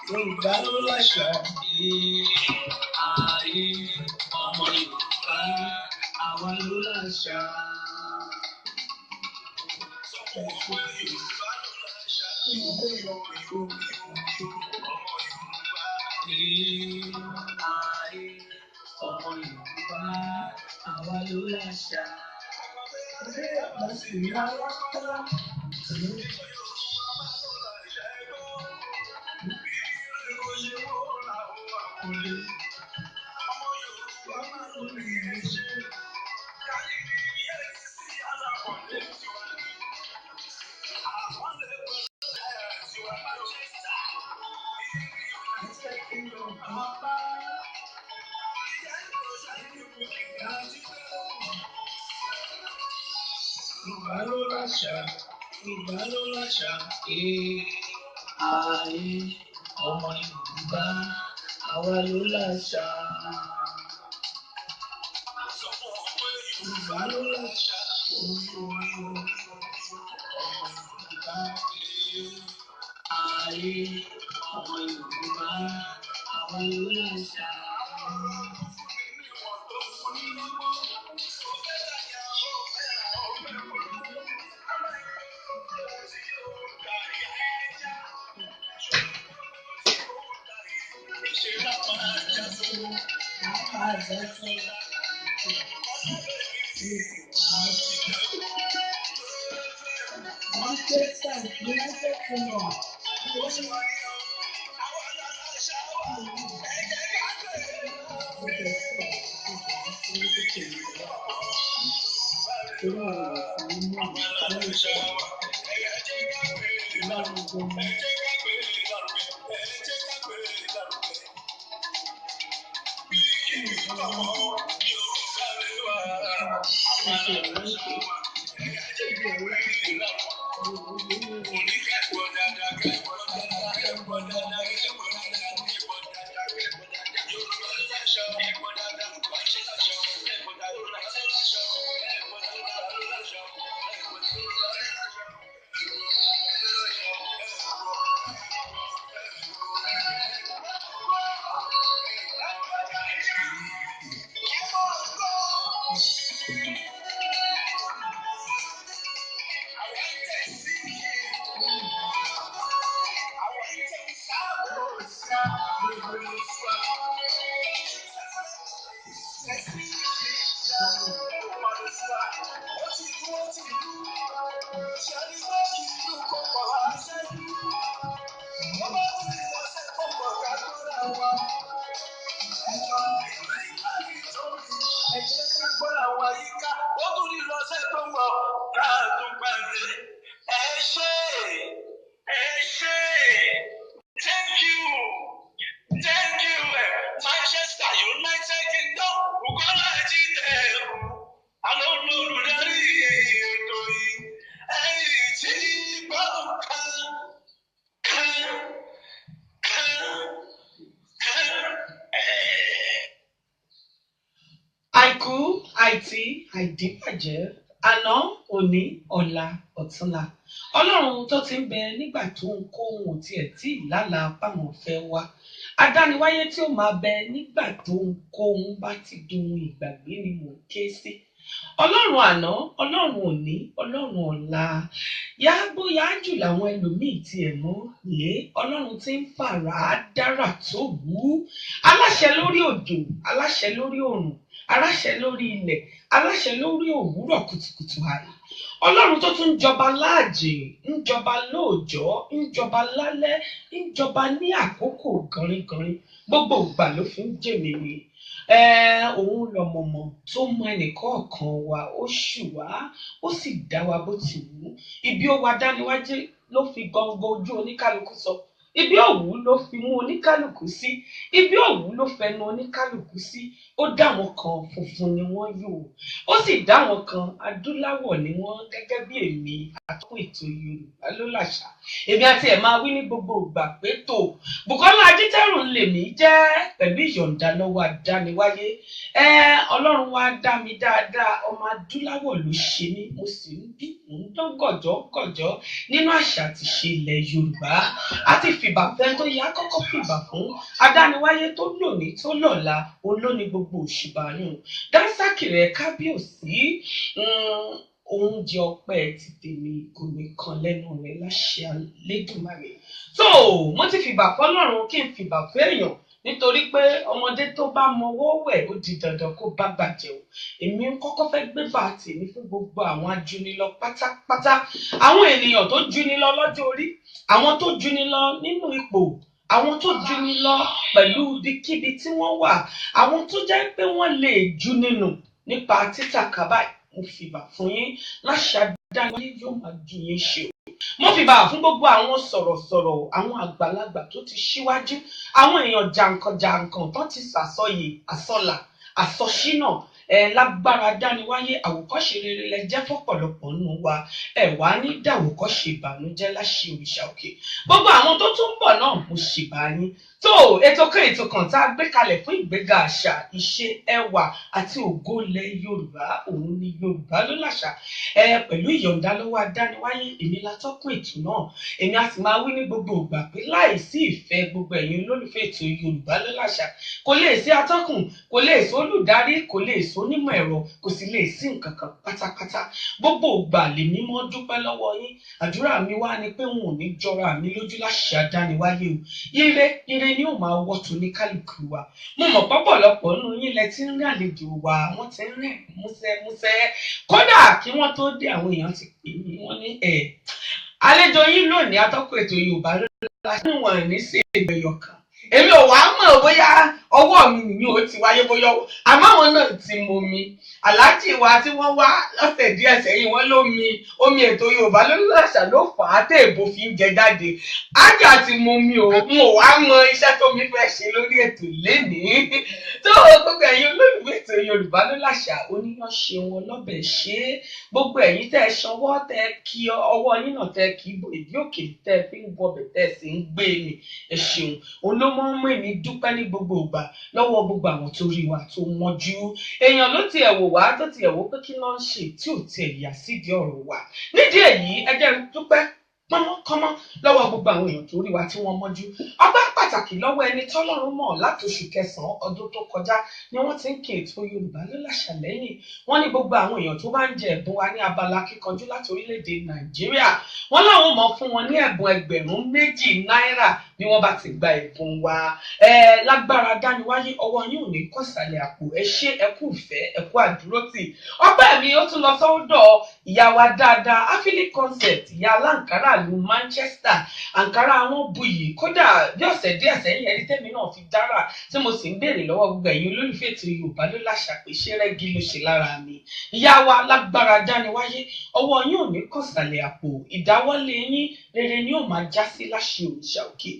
Yorùbá ló láṣà ayé ọmọ Yorùbá àwa ló láṣà. Ọmọ Yorùbá àwa ló láṣà. Yorùbá ló láṣà, Yorùbá ló láṣà, ayé ọmọ Yorùbá àwa ló láṣà. Yorùbá ló láṣà, ọmọ Yorùbá ayé ọmọ Yorùbá àwa ló láṣà. Àìkú, àìtí, àìdíbàjẹ́, àná, òní, ọ̀la, ọ̀túnla. Ọlọ́run tó ti ń bẹ nígbà tó ń kó ohun tiẹ̀ tí ìlàlà báwọn fẹ́ wá. Adániwáyé tí ó máa bẹ nígbà tó ń kó ohun bá ti dohun ìgbàgbé ni mò ń ké sí. Ọlọ́run àná, ọlọ́run òní, ọlọ́run ọ̀la. Yáágbó yáájù làwọn ẹlòmíì tiẹ̀ mọ́ lé ọlọ́run tí ń fàrà dára tó wù ú. Aláṣẹ lórí òjò, aláṣẹ lórí òrùn, aláṣẹ lórí ilẹ̀, aláṣẹ lórí òwúrọ̀ kùtùkùtù àì. Ọlọ́run tó tún ń jọba láàjì, ń jọba lóòjọ́, ń jọba lálẹ́, ń jọba ní àkókò gọ̀rìngọ̀rìn. Gbogbo ìgbà ló fi ń jèmi ni. Òun lọ̀mọ̀mọ̀ tó mọ ẹnìkọ̀ọ̀kan wa, ó ṣù wá, ó sì dá wa bó ti wù ú. Ibi ó wa dániwájú ló fi gangan ojú oníkálukú sọ. Ibi òwú ló fi mú oníkálukú sí. Ibi òwú ló fẹnu oníkálukú sí. Ó dá wọn kan funfun ni wọ́n yò. Ó sì dá wọn kan adúláwọ̀ ni wọ́n gẹ́gẹ́ bí èmi àtúnkù ètò Yorùbá ló láṣà. Èmi àti ẹ̀ máa wí ní gbogbo ìgbà pé tó Bùkọ́lá Ajítẹ́rùn lèmi jẹ́ pẹ̀lú ìyọ̀ǹda lọ́wọ́ adániwáyé. Ọlọ́run wá dá mi dáadáa, ọmọ adúláwọ̀ ló ṣe mí, mo sì ń bí ń dán gọ̀jọ́gọ̀jọ́ nínú àṣà àti ìṣe ilẹ̀ Yorùbá. A ti fìbà fẹ́ tó yẹ àkọ́kọ́ fìbà fún adániwáyé tó lónìí tó lọ́la olóní gbogbo òṣìbàyàn. Dánsákì rẹ̀ kábíyèsí oúnjẹ ọpẹ́ ti tèmi kò ní kan lẹ́nu rẹ̀ láṣẹ Elédùmarè. So mo ti fìbà fọ́lọ́run kí n fìbà fún èèyàn nítorí pé ọmọdé tó bá mọwọ́ wẹ̀ ó di dandan kó bá bàjẹ́ o. Èmi ń kọ́kọ́ fẹ́ gbé bá tèmi fún gbogbo àwọn ajúnilọ pátápátá, àwọn ènìyàn tó júnilọ lọ́jọ́ orí, àwọn tó júnilọ nínú ipò, àwọn tó júnilọ pẹ̀lú ibikíbi tí wọ́n wà, àwọn tó jẹ́ pé wọ́n lè jú nínú nípa títàkà báyìí. Mo fìbà fún yín láṣẹ Adániwáyé yóò máa ju yín ṣe o. Mo fìbà fún gbogbo àwọn sọ̀rọ̀sọ̀rọ̀, àwọn àgbàlagbà tó ti ṣíwájú, àwọn èèyàn jàǹkànjàǹkàn tó ti sàsọyè àsọlà àsọṣínà lágbára Adániwáyé. Àwòkọ́ṣe rere lẹ jẹ́ fọ́pọ̀lọpọ̀ nínú wa, ẹ wá ní dàwòkọ́ṣe ìbànújẹ́ láṣẹ òrìṣà òkè. Gbogbo àwọn tó tún ń bọ̀ náà mo ṣèbà yín. tó ètò kan tá a gbé kalẹ̀ fún ìgbéga àṣà ìṣe ẹwà àti ògo ilẹ̀ Yorùbá. Òun ni Yorùbá ló làṣà. Pẹ̀lú ìyọ̀ǹda lọ́wọ́ Adániwáyé, èmi la tọ́kùn ètò náà. Èmi a sì máa wí ní gbogbo ìgbà pé láìsí ìfẹ́ gbogbo ẹ̀yin olólùfẹ́ ètò Yorùbá ló làṣà, kò lè sí atọ́kùn, kò lè sí olùdarí, kò lè sí onímọ̀ ẹ̀rọ, kò sì lè sí nǹkan kan pátápátá. Gbogbo ìgbà lèmi mọ́ dúpẹ́ lọ́wọ́ yín. Àdúrà mi wá ni pé wọn ò ní jọra mi lójú láṣẹ Adániwáyé o. Ire ni ó máa wọ́ tó ní kálukú wa. Mo mọ̀ pọ́pọ̀lọpọ̀ nínú yín lẹ ti ń rí àlejò wa, wọ́n ti ń rìn músẹ́músẹ́. Kódà kí wọ́n tó dé, àwọn èèyàn ti pè mí, wọ́n ní àlejò yín lónìí atọ́kùn ètò Yorùbá ló láṣẹ wọn ní sí ìgbẹ̀yọ̀ kan. Èmi ò wá mọ̀ bóyá ọwọ́ mi nìyí ó ti wáyé bóyá àmọ́ àwọn náà ti mọ mi. Aláàjì wa tí wọ́n wá lọ́sẹ̀ díẹ̀ sẹ́yìn, wọ́n lómi omi ètò Yorùbá ló làṣà ló fà á tẹ̀ èbó fi ń jẹ jáde. Ájà ti mọ mi ò, n ò wá mọ iṣẹ́ tó mi fẹ́ ṣe lórí ètò lénìí. Tó gbogbo ẹ̀yin olólùfẹ́ ètò Yorùbá ló làṣà, oníyàn ṣe wọn lọ́bẹ̀ ṣe. Gbogbo ẹ̀yin tẹ́ ṣọwọ́ tẹ́ kí ọwọ́ yín náà tẹ́ kí ìdí òkè tẹ́ fi ń bọbẹ̀ tẹ́ sì ń gbé mi. Ẹ ṣeun. Olómọ mú èmi dúpẹ́ ní gbogbo ìgbà lọ́wọ́ gbogbo àwọn tó rí wa tó mọ́jú. Èèyàn ló tiẹ̀ wò wá tó tiẹ̀ wò pé kí náà ń ṣe tí ò tiẹ̀ yà sídìí ọ̀rọ̀ wa. Nídìí èyí ẹ jẹ́ dúpẹ́ kọ́mọ́ lọ́wọ́ gbogbo àwọn èèyàn tó rí wa tí wọ́n mọ́jú. Ọpẹ́ pàtàkì lọ́wọ́ ẹni tọ́lọ́run mọ̀ láti oṣù kẹsàn-án ọdún tó kọjá ni wọ́n ti ń kí ètò Yorùbá ló làṣà lẹ́yìn. Wọ́n ní gbogbo àwọn èèyàn tó bá ń jẹ ẹ̀bùn wa ní abala kíkanjú láti orílẹ̀-èdè Nàìjíríà, wọ́n láwọn mọ̀ fún wọn ní ẹ̀bùn ẹgbẹ̀rún 2 náírà bí wọ́n bá ti gba ẹ̀bùn wa. Lágbára Adániwáyé, ọwọ́ yín ò ní kọ̀sàlẹ̀ àpò. Ẹ ṣé, ẹ kú ìfẹ́, ẹ kú àdúrótì. Ọpẹ́ mi ó tún lọ sọ́dọ̀ ìyá wa dáadáa, Afili Concept, ìyá aláǹkárá lu Manchester. Àǹkárá wọn buyì, kódà bí ọ̀sẹ̀ díẹ̀ sẹ́yìn ẹni tẹ́mi náà fi dára tí mo sì ń béèrè lọ́wọ́ gbogbo ẹ̀yin olólùfẹ́ ètò Yorùbá ló làṣà pé ṣé rẹ́gí ló ṣe lára mi. Ìyá wa lágbára Adániwáyé, ọwọ́ yín ò ní kọ̀sàlẹ̀ àpò. Ìdáwọ́lé yín rere ni ó máa já sí láṣẹ òrìṣà òkè.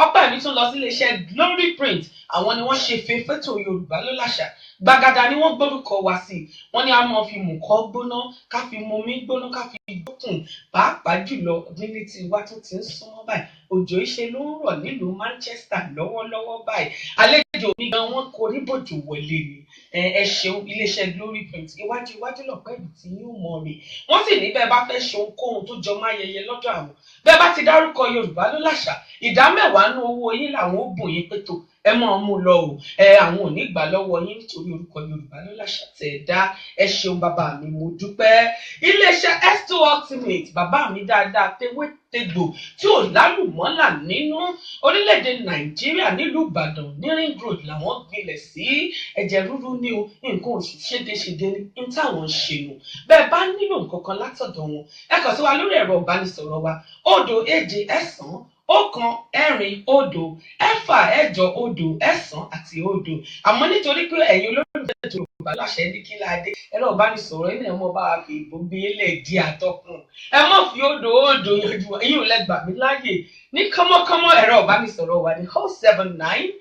Ọpẹ́ mi tún lọ sí iléeṣẹ́ Glory Print. Àwọn ni wọ́n ṣe fẹ́tò Yorùbá ló làṣà. Gbàgàdà ni wọ́n gbórúkọ wa sí. Wọ́n ní a máa fi mú kọ́ gbóná, ká fi mú omi gbóná, ká fi gbókùn. Pàápàá jùlọ nílé tí wá tó ti ń súnmọ́ báyìí. Òjò ìṣe ló ń rọ̀ nílùú Manchester lọ́wọ́lọ́wọ́ báyìí. Àlejò mi gan wọ́n korí bòjò wọlé ni. Ẹ ṣeun iléeṣẹ́ Glory Print. Iwájú lọ̀pẹ́ ìlú tí yóò mọ̀ rè. Wọ́n sì ní bẹ́ẹ̀ bá fẹ́ ṣe ohunkóhun tó jọ máa yẹyẹ lọ́dọ̀ àwọn. Bẹ́ẹ̀ bá ti dárúkọ Yorùbá ló làṣà, 10% nínú owó yín làwọn ó bùn yín pé tó ẹ mọ̀ mú lọ o. Àwọn ò ní gbà lọ́wọ́ yín nítorí orúkọ Yorùbá ló làṣà tẹ̀ dá. Ẹ ṣeun bàbá mi, mo dúpẹ́. Iléeṣẹ́ S2 Ultimate, bàbá mi dáadáa tewétegbò tí ò lálùmọ́là nínú orílẹ̀-èdè Nàìjíríà nílùú Ìbàdàn ní Ring Road làwọn gbilẹ̀ sí. Ẹ̀jẹ̀ rúrú ní o, nǹkan oṣù ṣégeṣége ní táwọn ń ṣe nù. Bẹ́ẹ̀ bá nílò nǹkan kan látọ̀dọ̀ wọn, ẹ kàn sí wa lórí ẹ̀rọ ìbánisọ̀rọ̀ wa 079 1 4 0 0 6 8 9 àti 0. Àmọ́ nítorí pé ẹ̀yin olólùfẹ́ ètò Yorùbá láṣẹ ní kí láadé, ẹ̀rọ ìbánisọ̀rọ̀ yìí náà mọ́ bá wa fi ìbò gbé lẹ̀ di àtọkùn. Ẹ mọ̀ fi 0 yanjú ẹ̀yin ò lẹ́gbà mí láàyè ní kánmọ́kánmọ́. Ẹ̀rọ ìbánisọ̀rọ̀ wa ní 079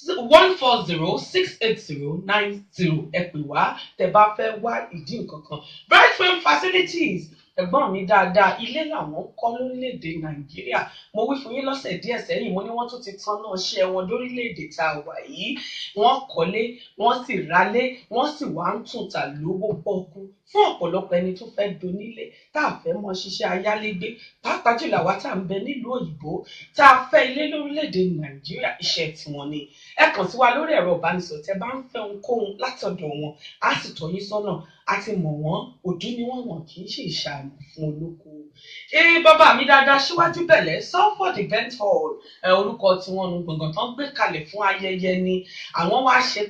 140 680 90. Ẹ pè wá tẹ́ bá fẹ́ wá ìdí nǹkan kan. Bright Frame Facilities, ẹ̀gbọ́n mi dáadáa, ilé làwọn kọ́ lórílẹ̀‐èdè Nàìjíríà. Mo wí fún yín lọ́sẹ̀ díẹ̀ sẹ́yìn, mo ní wọ́n tún ti tán náà ṣe wọn lórílẹ̀‐èdè tá a wà yìí. Wọ́n kọ́lé, wọ́n sì ralé, wọ́n sì wá ń tún ta lówó pọ́kú fún ọ̀pọ̀lọpọ̀ ẹni tó fẹ́ donílé tá a fẹ́ mọ ṣiṣẹ́ ayálégbé pàápàá jùlọ àwa tá à ń bẹ nílùú òyìnbó tá a fẹ́ ilé lórílẹ̀‐èdè nàìjíríà iṣẹ́ tiwọn ni. ẹ kàn sí wa lórí ẹ̀rọ ìbánisọ̀rọ̀ tẹ́ bá ń fẹ́ ohunkóhun látọ̀dọ̀ wọn á sì tọ́ yín sọ́nà a ti mọ̀ wọ́n òdú ni wọ́n kì í ṣe ìṣàmì fún olóko. Bàbá mi dáadáa Síwájú Bẹ̀lẹ̀ Salford Event Hall orúkọ tiwọn nu gbọ̀ngàn tán gbé kalẹ̀ fún ayẹyẹ ni àwọn wá ṣe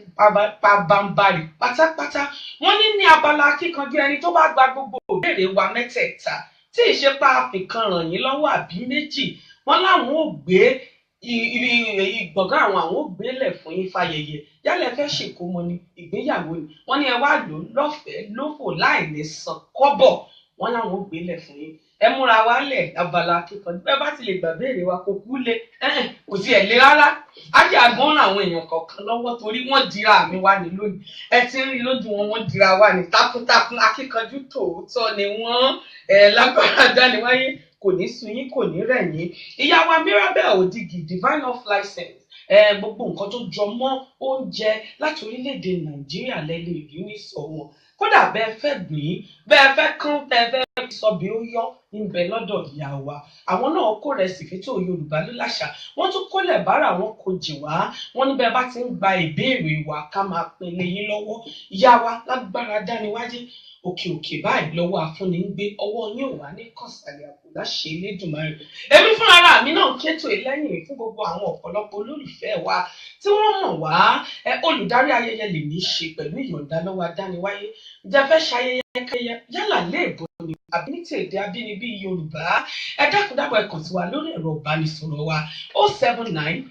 pabambarì pátápátá. wọ́n ní abala akíkanjú ẹni tó bá gba gbogbo ìbéèrè wa mẹ́tẹ̀ẹ̀ta tí ìṣepá àfikàn ràn yín lọ́wọ́ àbí méjì wọ́n láwọn ò gbé gbọ̀ngàn àwọn ò gbélẹ̀ fún yín fàyẹyẹ yálẹ̀ fẹ́ ṣèkómọ ni ìgbéyàwó ni wọ́n ní ẹ wá lò lọ́fẹ̀ẹ́ lófò láì ní san kọ́bọ̀ wọ́n láwọn ò gbélẹ̀ fún yín. ẹ múra wálẹ̀ abala akíkanjú bẹ́ẹ̀ bá ti lè gbà béèrè wa kò kú lé kò tiẹ̀ lé rárá ajé àgbọn ràn àwọn èèyàn kọ̀ọ̀kan lọ́wọ́ torí wọ́n dira àmì wá ní lónìí ẹ ti ń rí lójú wọ́n dira wá ní takuntakun akíkanjú tòótọ́ ni wọ́n lágbára dániwáyé kò ní sú yín kò ní rẹ̀ yín. ìyá wa Mirabel Odigi Divine of License gbogbo nǹkan tó jọ mọ́ oúnjẹ láti orílẹ̀-èdè Nàìjíríà lẹ́lẹ́ ìlú ní sọ wọn kódà bẹ́ẹ̀ fẹ́ gbìn bẹ́ẹ̀ fẹ́ kán bẹ́ẹ̀ fẹ́ sọ bí ó yọ níbẹ̀ lọ́dọ̀ ìyá wa àwọn náà kó rẹsì fẹ́tò Yorùbá ló láṣà wọ́n tún kólẹ̀ bára wọn kò jì wá wọ́n níbẹ̀ bá ti ń gba ìbéèrè wa ká máa pinne yín lọ́wọ́ ìyá wa lágbára dániwájú òkè òkè báyìí lọ́wọ́ afúnni ń gbé ọwọ́ yín ò wá ní kọ̀sàlẹ̀ àpò láṣẹ Elédùmarè. èmi fún ara mi náà kétò ìlẹ́yìn fún gbogbo àwọn ọ̀pọ̀lọpọ̀ olólùfẹ́ wa tí wọ́n mọ̀ wá olùdarí ayẹyẹ lè ní í ṣe pẹ̀lú ìyọ̀ǹda lọ́wọ́ adániwáyé jẹ́fẹ́ ṣayẹyẹ kẹyẹ yálà léèbó ni àbí ní tèdè abínibí Yorùbá ẹ dákúndábọ̀ ẹ kàn sí wa lórí ẹ̀rọ ìbánisọ̀rọ̀ wa 079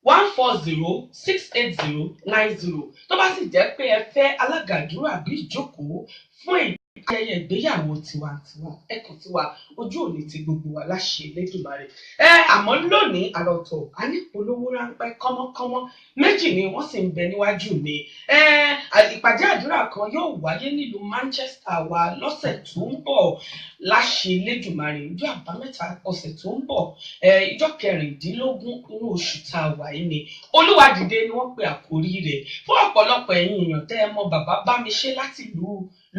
140 680 90 tó bá sì jẹ́ pé ẹ fẹ́ alága àdúrà àbí ìjókòó fún ayẹyẹ ìgbéyàwó tiwantiwa ẹ kàn sí wa ojú òní ti gbogbo wa láṣẹ Elédùmarè. àmọ́ lónìí àròtọ̀ a ní polówó ráńpẹ́ kọ́mọ́kọ́mọ́ méjì ni wọ́n sì ń bẹ níwájú mi. ìpàdé àdúrà kan yóò wáyé nílùú Manchester wa lọ́sẹ̀ tó ń bọ̀ láṣẹ Elédùmarè ọjọ́ àbámẹ́ta ọ̀sẹ̀ tó ń bọ̀ ìjọ́ 16 inú oṣù tá a wà yìí ni Olúwa dìde ni wọ́n pe àkórí rẹ̀ fún ọ̀pọ̀lọpọ̀ ẹ̀yin èèyàn tẹ́ ẹ mọ̀ bàbá Bámiṣé láti ìlú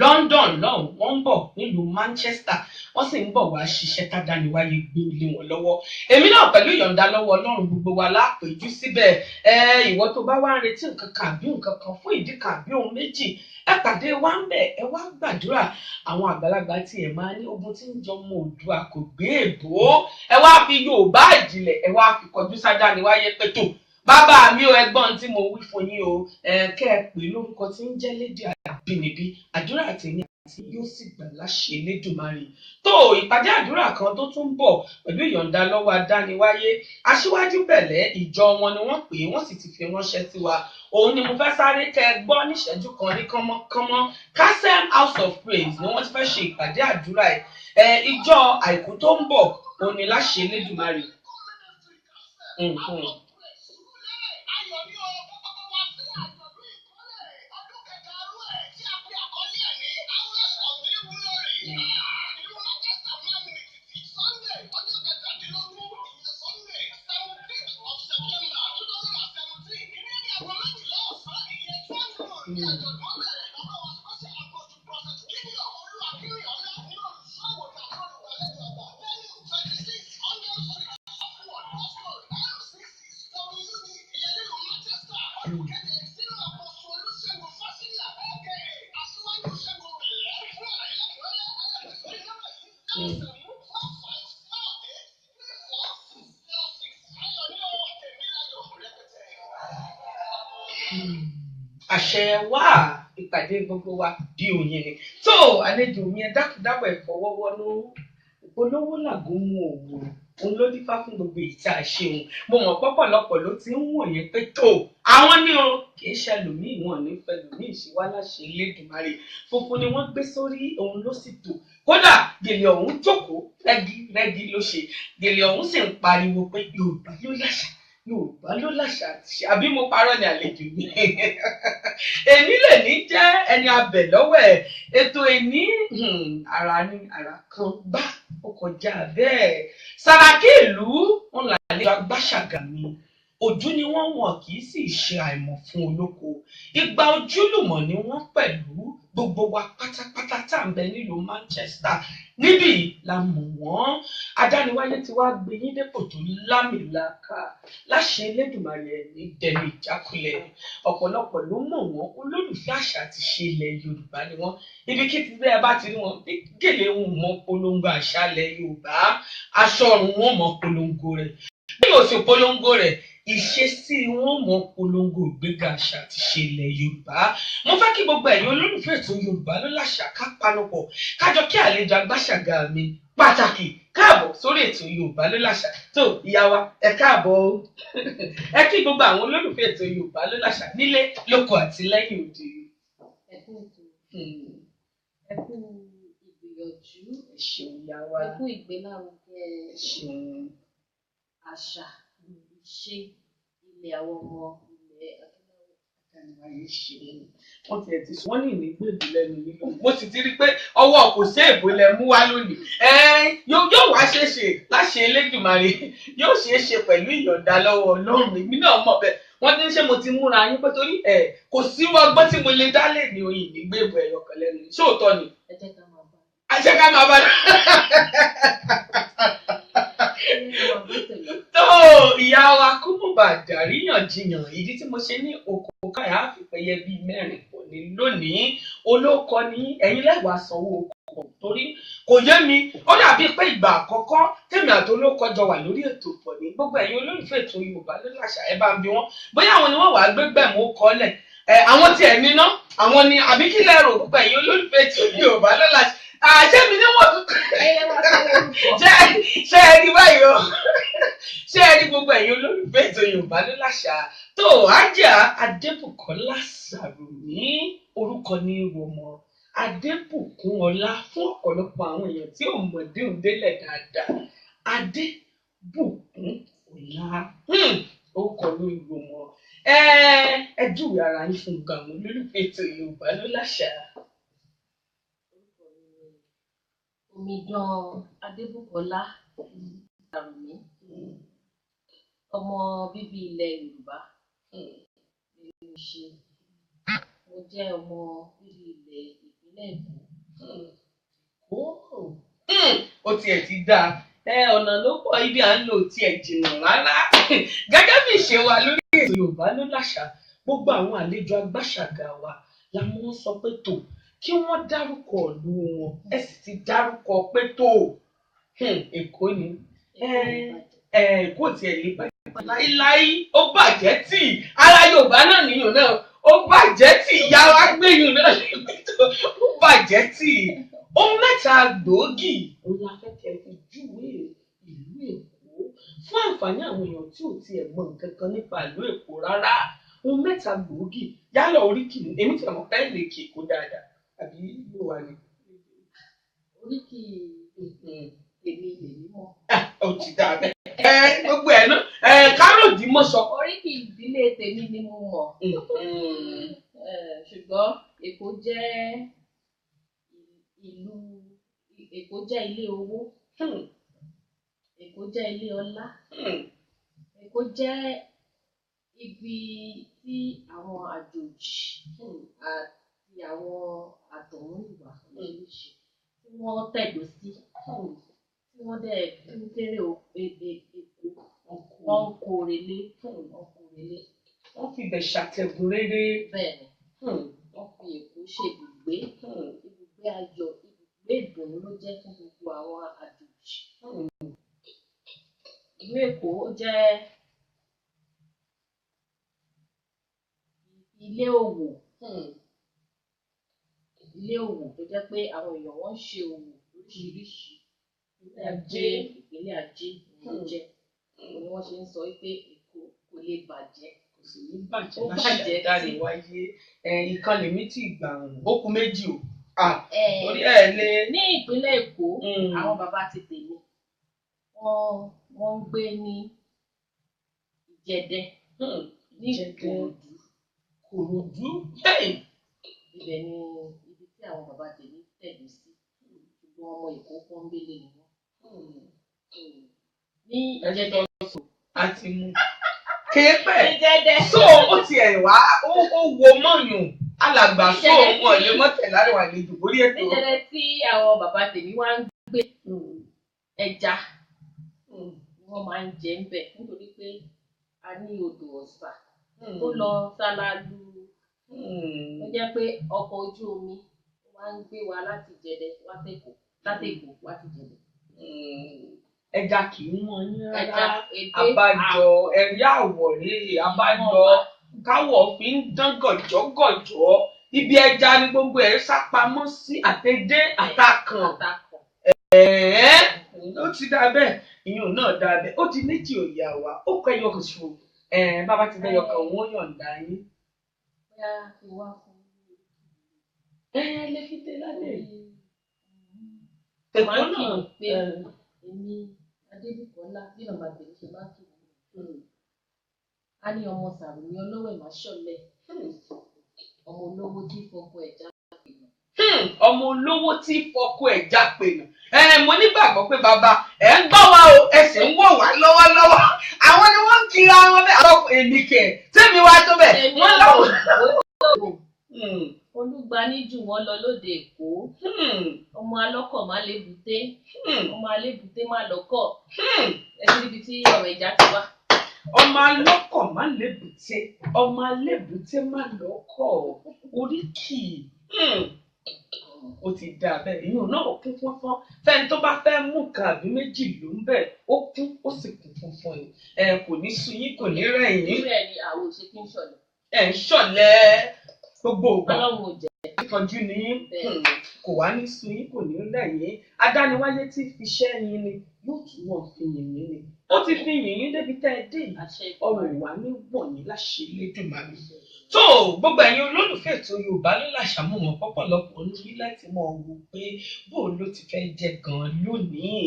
London lọ́hùn wọ́n ń bọ̀ nílùú Manchester wọ́n sì ń bọ̀ wá ṣiṣẹ́ tádániwáyé gbé lé wọn lọ́wọ́ èmi náà pẹ̀lú ìyọ̀ǹda lọ́wọ́ Ọlọ́run gbogbo wa lápèjú síbẹ̀ ìwọ tó bá wá ń retí nǹkan kan àbí nǹkan kan fún ìdí kan àbí ohun méjì ẹ pàdé wa ń bẹ̀ ẹ wá gbàdúrà àwọn àgbàlagbà tí ẹ máa ní ogun tí ń jọmọ Oòduà kò gbé èbó ẹ wá fi Yorùbá ìjìnlẹ̀ ẹ wá fi kọjú sádániwáyé pé tó bàbá mi ò ẹgbọ́n tí mo wí fún yín o kẹ́ ẹ pè lórúkọ tí ń jẹ́ lédè àbínibí àdúrà tèmi àti yóò sì gbà láṣẹ Elédùmarè. tó ìpàdé àdúrà kan tó tún bọ̀ pẹ̀lú ìyọ̀ǹda lọ́wọ́ adániwáyé Aṣíwájú Bẹ̀lẹ̀ ìjọ wọn ni wọ́n pè wọ́n sì ti fi ránṣẹ́ sí wa òun ni mo fẹ́ sáré kẹ́ ẹ gbọ́ níṣẹ́jú kan ní kánmọ́kánmọ́ Casem House of Praise ni wọ́n ti fẹ́ ṣe ìpàdé àdúrà ìjọ àìkú tó ń bọ̀ òun ni láṣẹ Elédùmarè. àṣẹ wá ìpàdé gbogbo wa bí òye ni tó àlejò mi ẹ dákúdábọ̀ ìfọwọ́wọ́nú olówó làgùn mú òwò òun ló dífá fún gbogbo ìta àṣeun mo mọ̀ pọ́pọ̀lọpọ̀ ló ti ń wòye pé tó àwọn ní o kì í ṣẹlòmíì wọn nífẹ̀ẹ́ lòmíì ṣe wá láṣẹ Elédùmarè funfun ni wọ́n gbé sórí òun ló sì tò kódà gèlè ọ̀hún jókòó rẹ́gí ló ṣe gèlè ọ̀hún sì ń pariwo pé Yorùbá ló láṣà Yorùbá ló láṣà àbí mo parọ́ ní àlejò mi èmi lè ní jẹ́ ẹni abẹ lọ́wọ́ ẹ̀ ètò ẹni ara ní ara kan bá ó kọjá bẹ́ẹ̀ Sàràkí ìlú wọn làlejò Agbáṣàgà mi ojú ni wọ́n kì í sì ṣe àìmọ̀ fún olóko. Ìgbà ojúlùmọ̀ ni wọ́n pẹ̀lú gbogbo wa pátápátá tá à ń bẹ nílùú Manchester níbí la mọ̀ wọ́n. Adániwáyé ti wá gbé yín dépò tó lámìlaka láṣẹ Elédùmarè ní dẹni ìjákulẹ̀. Ọ̀pọ̀lọpọ̀ ló mọ̀ wọ́n, olólùfẹ́ àṣà àti ìṣe ilẹ̀ Yorùbá ni wọ́n. Ibikíbi bí ẹ bá ti rí wọn, bí gèlè wọn mọ polongo àṣà ilẹ̀ Yorùbá, aṣọ ọ̀run wọn mọ polongo rẹ̀. Bí o sì polongo rẹ̀, ìṣesí wọn mọ polongo ìgbéga àṣà àti ìṣe ilẹ̀ Yorùbá. Mo fẹ́ kí gbogbo ẹ̀yin olólùfẹ́ ètò Yorùbá ló láṣà ká panupọ̀ kájọ kí àlejò agbáṣàgà mi pàtàkì káàbọ̀ sórí ètò Yorùbá ló láṣà. Tó ìyá wa ẹ káàbọ̀ o. Ẹ kí gbogbo àwọn olólùfẹ́ ètò Yorùbá ló láṣà nílé lóko àti lẹ́yìn òde. Ẹ kú ìgbìyànjú, ẹ ṣeun ìyá wa. ẹ kú ìgbélárugẹ Ẹ ṣeun. àṣà ìṣe ilẹ̀ àwọn ọmọ ilẹ̀ adúláwọ̀. Adániwáyé ṣeun. Wọ́n tiẹ̀ ti sọ wọ́n ní ìnígbèbí lẹ́nu nínú. Mo sì ti rí pé ọwọ́ kò sí èbó lẹ mú wá lónìí. Yóò wá ṣeéṣe láṣẹ Elédùmarè, yóò ṣeéṣe pẹ̀lú ìyọ̀ǹda lọ́wọ́ Ọlọ́run. Èmi náà mọ̀ bẹ́ẹ̀. Wọ́n ti ń ṣe mo ti múra yín pé torí kò sí ọgbọ́n tí mo lè dá lè ní oyin ìnígbèbí ẹ̀yọ̀kan lẹ́nu. Ṣóòótọ́ ni? Ẹ jẹ́ ká máa bá Ẹ jẹ́ ká máa bá tó ìyá wa kó mọ̀ bá dàríyànjiyàn. Ìdí tí mo ṣe ní oko káyà àfipẹ̀yẹ bíi mẹ́rin pọ̀ ní lónìí. Olóko ní ẹ̀yin lẹ́wàá sanwó oko torí kò yé mi. Ó dàbí pé ìgbà àkọ́kọ́ tèmi àti olóko jọ wà lórí ètò pọ̀ ní. Gbogbo ẹ̀yin olólùfẹ́ ètò Yorùbá ló láṣà ẹ bá ń bi wọ́n bóyá àwọn ni wọ́n wàá gbégbẹ̀mú kọ́lẹ̀. Àwọn tiẹ̀ níná àwọn ni àbí kí lẹ́rù gbogbo ẹ̀yin olólùfẹ́ ètò Yorùbá ló láṣà. Àṣẹ mi ní wọ́n tún ṣe ẹ rí báyìí o. Ṣé ẹ rí gbogbo ẹ̀yin olólùfẹ́ ètò Yorùbá ló láṣà. Tó Hájà Adébùkọ́lá Sàrùmí orúkọ ní Rọmọ Adébùkúnọlá fún ọ̀pọ̀lọpọ̀ àwọn èèyàn tí ò mọ̀ déhùn délẹ̀ dáadáa. Adébùkúnọlá orúkọ ní Rọmọ. Ẹ júwe ara yín fún gbogbo àwọn olólùfẹ́ ètò Yorùbá ló láṣà. Omidan Adébùkọ́lá Sàrùmí, ọmọ bíbí ilẹ̀ Yorùbá ni mo ṣe. Mo jẹ́ ọmọ bíbí ilẹ̀ ìpínlẹ̀ Èkó. Ó tiẹ̀ ti dáa. Ọ̀nà ló pọ̀ ibi à ń lò tiẹ̀ jìnnà rárá. Gẹ́gẹ́ bí ìṣe wa lórí ètò Yorùbá ló láṣà, gbogbo àwọn àlejò agbáṣàgà wa la mọ́ sọ pé tó kí wọ́n dárúkọ ìlú wọn. Ẹ sì ti dárúkọ pé tó Èkó ni. Èkó tiẹ̀ lè bàjẹ́ láíláí. Ó bàjẹ́ tì ara Yorùbá náà nìyẹn náà. Ó bàjẹ́ tì ìyá wa gbẹ̀yìn náà nígbà tó ó bàjẹ́ tì. Ohun mẹ́ta gbòógì òun la fẹ́ kẹ́ fi júwe ìlú Èkó fún àǹfààní àwọn èèyàn tí ò tiẹ̀ mọ̀ nǹkan kan nípa ìlú Èkó rárá. Ohun mẹ́ta gbòógì yálà oríkì ni èmi tí àwọn fẹ́ lè kí Èkó dáadáa àbí ìlú wa ni. Oríkì èmi lèmi mọ̀. Ó ti dà bẹ́ẹ̀. Gbogbo ẹ̀ náà Káròdì mọ̀ sọ. Oríkì ìdílé tèmi ni mo mọ̀. Ṣùgbọ́n Èkó jẹ́ ìlú, Èkó jẹ́ ilé owó, Èkó jẹ́ ilé ọlá, Èkó jẹ́ ibi tí àwọn àjòjì àti àwọn àtọ̀húnrìnwá oríṣiríṣi tí wọ́n tẹ̀dó sí, tí wọ́n dẹ̀ ń kéré Èkó, wọ́n ń kórelé, Wọ́n fi ibẹ̀ ṣàtẹ̀gùn rere. Bẹ́ẹ̀ni, wọ́n fi Èkó ṣèbùgbé, ibùgbé ayọ̀, ibùgbé ìdùnnú ló jẹ́ fún gbogbo àwọn àjòjì. Ìlú Èkó jẹ́ ilé òwò, tó jẹ́ pé àwọn èèyàn wọ́n ń ṣe òwò lóríṣiríṣi. Ìpínlẹ̀ ajé ni ó jẹ́. Ni wọ́n ṣe ń sọ pé Èkó kò lè bàjẹ́. Kò sì ní bàjẹ́ láṣẹ Adániwáyé. Ìkan lèmi tí ìgbà ó kù méjì o. Torí lè. Ní ìpínlẹ̀ Èkó, àwọn bàbá ti tèmi wọ́n ń gbé ní Ìjẹ̀dẹ, ní Ìkòròdú. Ibẹ̀ ni ibi tí àwọn bàbá tèmi tẹ̀dó sí. Ṣùgbọ́n ọmọ Èkó pọ́nbélé ni wọ́n. Ní Ìjẹ̀dẹ àti mú kéèpẹ̀ so ó tiẹ̀ wá ó wo mọ́yùn alàgbà so wọn lè mọ́tẹ̀ láríwá àlejò orí ètò. níjẹ̀dẹ̀ tí àwọn bàbá tèmi wá ń gbé ẹja wọ́n máa ń jẹ ń bẹ̀ nítorí pé a ní odò Ọ̀sà tó lọ Ṣáláàlú ó jẹ́ pé ọkọ̀ ojú omi wá ń gbé wa láti Jẹ̀dẹ̀ wá sẹ́kọ̀ọ́ láti Èkó wá sí Jẹ̀dẹ̀. Ẹja kì í mọ yín rárá abájọ ẹ̀rí àwọ̀rẹ́ abájọ káwọ̀ fi ń dán gọ̀jọ́gọ̀jọ́ ibi ẹja ni gbogbo ẹ̀ sápamọ́ sí àtẹ̀dé àtàkàn. Ó ti dá bẹ́ẹ̀ ìyún náà dá bẹ́ẹ̀ ó di méjì òye àwa ó kọ ẹyọ kan ṣo bàbá ti bẹ́yọ kan wọ́n yọ̀ǹda yín. bóyá kí wá fún lẹ́fídé lálẹ́ tẹ̀kọ́ náà pé èmi Adébùkọ́lá bí bàbá tèmi ṣe máa kí wọ́n a ní ọmọ Sàrùmí ọlọ́wọ́ ẹ̀ máa ṣọ̀lẹ̀ ọmọ olówó tí fọkọ ẹ̀ já pè nà. ọmọ olówó tí fọkọ ẹ̀ já pè nà. Mo nígbàgbọ́ pé bàbá ẹ̀ ń gbọ́ wa o ẹ sì ń wò wá lọ́wọ́lọ́wọ́ àwọn ni wọ́n ń kira wọn bẹ́ẹ̀ àwọn èmi kẹ̀ tẹ́mi wá tó bẹ̀ wọ́n lọ́wọ́. Olúgbaníjù wọn lọ lóde Èkó ọmọ alọ́kọ̀ má lè bùté ọmọ alébùté má lọ́kọ̀ ẹbí níbi tí ọ̀rọ̀ ìjà ti wá. ọmọ alọ́kọ̀ má lè bùté ọmọ alébùté má lọ́kọ̀ oríkì ó ti dá bẹ́ẹ̀ ìyún náà kún fúnfún fẹ́ni tó bá fẹ́ mú nǹkan àbí méjì ló ń bẹ̀ ó kún ó sì kún fúnfún ni kò ní sú yín kò ní rẹ̀ yín. ìrẹ̀ ni àwọn òṣèké ń ṣọ̀lẹ̀. ń ṣọ̀lẹ̀ gbogbo ògbà Ọlọ́run ò jẹ́. ìtọ́jú ni kò wá ní sú yín kò ní rẹ̀ yín adániwáyé tí fi ṣẹ́ yín ni yóò túbọ̀ fi yìn yín ni ó ti fi yìn yín débi tẹ́ ẹ dé yìí ọrọ̀ ìwà ní wọ̀nyí láṣẹ Elédùmarè. tó gbogbo ẹ̀yin olólùfẹ́ ètò Yorùbá ló làṣà mọ̀ wọ́n pọ̀pọ̀lọpọ̀ lórí láti mọ̀ wò pé bóun ló ti fẹ́ jẹ gan-an lónìí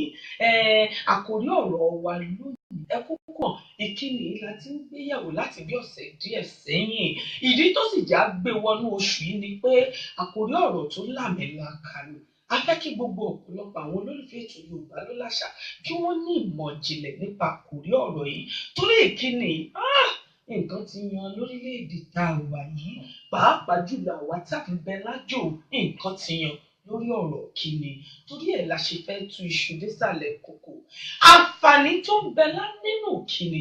àkòrí ọ̀rọ̀ wa lónìí ẹkú kàn ìkíni la ti ń gbéyàwó láti bí ọ̀sẹ̀ díẹ̀ sẹ́yìn ìdí tó sì já gbé wọnú oṣù yìí ni pé àkòrí ọ̀rọ̀ tó lámìlaka ni a fẹ́ kí gbogbo ọ̀pọ̀lọpọ̀ àwọn olólùfẹ́ ètò Yorùbá ló láṣà kí wọ́n ní ìmọ̀ ìjìnlẹ̀ nípa àkòrí ọ̀rọ̀ yìí torí ìkíni nǹkan ti yan lórílẹ̀‐èdè tá a wà yìí pàápàá jùlọ àwa tàbí bẹ lájò nǹkan ti yan lórí ọ̀rọ̀ kíni torí ẹ̀ la ṣe fẹ́ tú iṣu désàlẹ̀ kòkò àǹfààní tó ń bẹ nínú kíni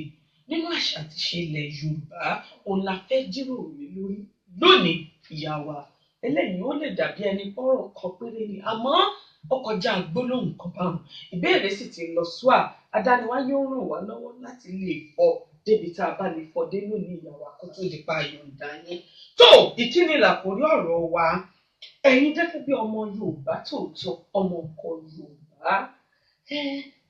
nínú àṣà àti ìṣe ilẹ̀ Yorùbá òun la fẹ́ jíròrò lórí lónìí ìyá wa eléyìí ó lè dàbí ẹni pọ́rọ̀ kan péré ni àmọ́ ó kọjá gbólóhùn kan báwọn ìbéèrè sì ti lọ sùá adániwáyé ó ràn wá lọ́wọ́ láti lè fọ débi tá a bá lè fọ dé lónìí ìyá wa kó tó di pa yọ̀ǹda yín tó ìkíni làkórí ọ̀rọ̀ wa ẹ̀yin gẹ́gẹ́ bí ọmọ Yorùbá tòótọ́ ọmọ ọkọ Yorùbá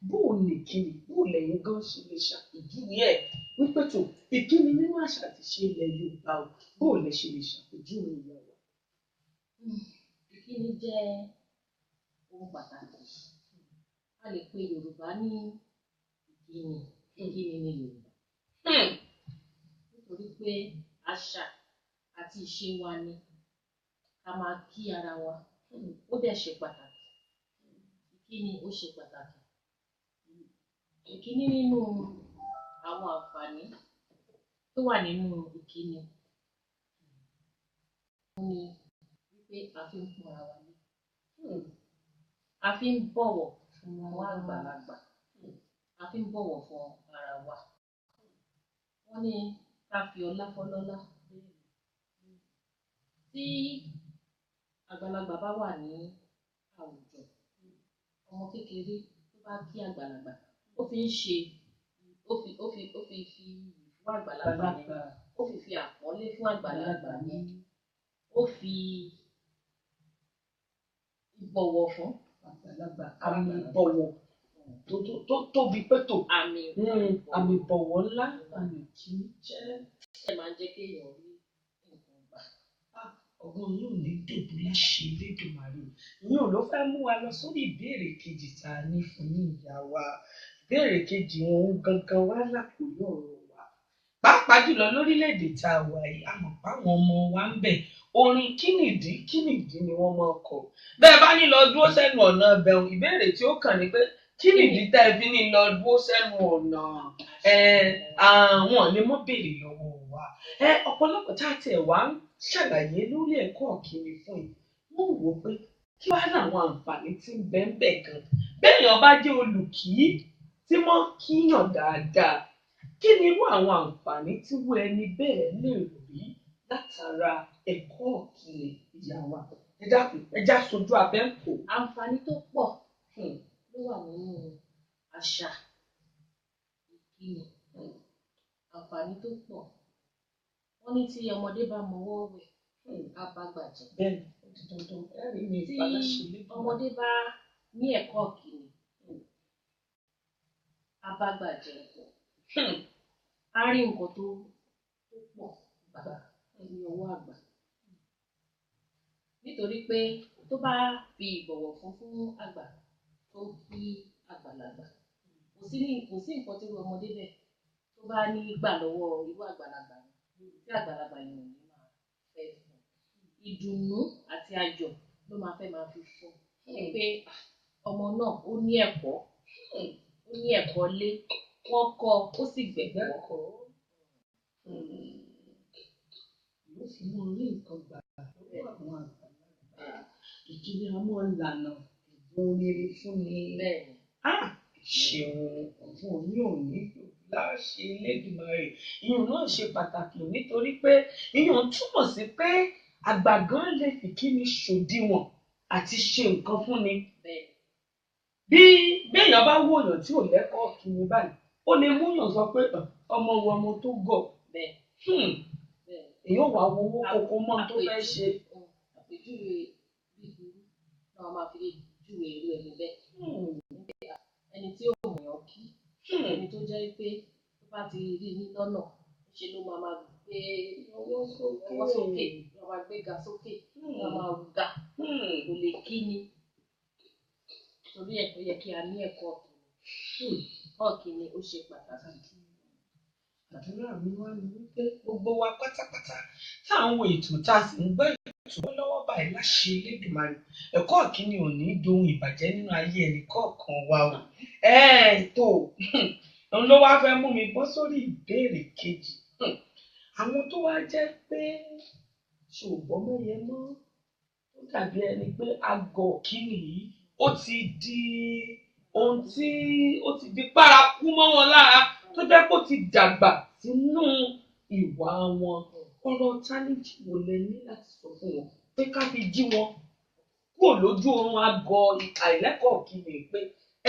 bó o lè kíni bó o lẹ́yìn gan ṣe lè ṣàpèjúwe ẹ̀ wípé tó ìkíni nínú àṣà àti ìṣe ilẹ̀ Yorùbá o bó o lè ṣe lè ṣàpèjúwe ìyá wa. Ìkíni jẹ́ ohun pàtàkì a lè pe Yorùbá ní ìkíni ní Yorùbá nítorí pé àṣà àti ìṣe wa ni ká máa kí ara wa ó dẹ̀ ṣe pàtàkì ìkíni ó ṣe pàtàkì ìkíni nínú àwọn àǹfààní tó wà nínú ìkíni ni wípé a fi ń pọ́n ara wa lé a fi ń bọ̀wọ̀ fún àwọn àgbàlagbà a fi ń bọ̀wọ̀ fún ara wa wọ́n ní ká fi ọlá fọlọ́lá tí àgbàlagbà bá wà ní àwùjọ ọmọ kékeré tó bá kí àgbàlagbà ó fi ń ṣe ó fi fún àgbàlagbà ni ó fi àpọ́nlé fún àgbàlagbà ni ó fi ìbọ̀wọ̀ fún àgbàlagbà àmì ìbọ̀wọ̀ tó tóbi pé tó àmì ìbọ̀wọ̀ ńlá àmì kì í jẹ́. ẹ máa ń jẹ́ kéèyàn rí nǹkan gbà. ọgbọ́n yóò ní dòbú láṣẹ Elédùmarè yóò ló fẹ́ mú wa lọ sórí ìbéèrè kejì tá a ní fún ní ìyá wa ìbéèrè kejì wọn gangan wá lákòóyè ọ̀rọ̀ wa pàápàá jùlọ lórílẹ̀‐èdè tá a wà yìí a mọ̀ páwọn ọmọ wa ń bẹ̀ orin kínìdí ni wọ́n máa kọ bẹ́ẹ̀ bá ní lọ dúró sẹ́nu ọ̀nà ẹbẹ̀rún ìbéèrè tí ó kàn ní pé kí nìdí tá ẹ fi ní lọ dúró sẹ́nu ọ̀nà àwọn lè mọ́ béèrè lọ́wọ́ wa ọ̀pọ̀lọpọ̀ tá a tiẹ̀ wá ń ṣàlàyé lórí ẹ̀kọ́ ìkíni fún yìí wọ́n wò pé kí wàá láwọn àǹfààní tí ń bẹ ń bẹ gan béèyàn bá jẹ́ olùkí tí wọ́n kíyàn dáadáa kí ni irú àwọn àǹfààní tí wọ́n ẹni bẹ́ẹ̀ lè rí látara ẹ̀kọ́ ìkíni ìyá wa ẹ dákun ẹ já sojú abẹ́ ń kó. àǹfààní tó pọ̀ ló wà nínú àṣà ìkíni àǹfààní tó pọ̀ wọ́n ní tí ọmọdé bá mọwọ́ wẹ̀ á bá gbà jẹ́. bẹ́ẹ̀ni ó ti dandan ẹ̀rí mi ìfàlàṣẹ lẹ́gbẹ̀ẹ́. tí ọmọdé bá ní ẹ̀kọ́ ìkíni á bá gbà jẹ́ á rí nǹkan tó pọ̀ gbà ní ọwọ́ àgbà nítorí pé tó bá fi ìbọ̀wọ̀ fún àgbà tó kí àgbàlagbà kò sí nǹkan tí ọmọdé bẹ̀ tó bá ní gbà lọ́wọ́ irú àgbàlagbà tí àgbàlagbà yẹn ò ní máa fẹ́ fún ìdùnnú àti ayọ̀ ló máa fẹ́ máa fi fún pé ọmọ náà ó ní ẹ̀kọ́ lé wọ́n kọ́ ó sì gbẹ̀gbẹ́ kọ́ ló fi mú orí nǹkan gbà lọ́wọ́ àwọn àgbàlagbà ìkíni àmọ́ ìlànà ìbọn rere fún ni ṣeun ọ̀fun ní òní láṣẹ Elédùmarè ìyẹn náà ṣe pàtàkì nítorí pé ìyẹn túmọ̀ sí pé àgbà gan lè fi kíni ṣòdiwọ̀n àti ṣe nǹkan fún ni. bí béèyàn bá wòyàn tí ò lẹ́kọ̀ọ́ kíni báyìí ó lè múyàn sọ pé ọmọ wo ọmọ tó gọ̀ èèyàn wà wo owó kókó mọ́ tó fẹ́ ṣe. àpèjúwe bíburú náà máa fi júwe irú ẹni bẹ́ẹ̀ ẹni tí ò mọ̀ kí ẹni tó jẹ́ pé tó bá ti rí ní lọ́nà ṣe ló máa gbé ọwọ́ sókè ló máa gbéga sókè ló máa ga kò lè kí ni torí ẹ̀ tó yẹ kí a ní ẹ̀kọ́ ọ̀kíni ó ṣe pàtàkì. àdúrà mi wá ní wípé gbogbo wa pátápátá tá à ń wo ètò tá a sì ń gbọ́ ètò lọ́wọ́ báyìí láṣẹ Elédùmarè ẹ̀kọ́ ìkíni ò ní dohun ìbàjẹ́ nínú ayé ẹnì kọ̀ọ̀kan wa o. tó òun ló wá fẹ́ mú mi bọ́ sórí ìbéèrè kejì àwọn tó wá jẹ́ pé ṣùgbọ́n mẹ́yẹ mọ́ ó dàbí ẹni pé àgọ̀ kíni yìí ó ti di ohun tí ó ti di paraku mọ́ wọn lára tó jẹ́ pé ó ti dàgbà sínú ìwà wọn ọ̀rọ̀ challenge wo lẹ ní láti sọ fún wọn pé ká fi jí wọn kúrò lójú oorun àgọ́ àìlẹ́kọ̀ọ́ kíni pé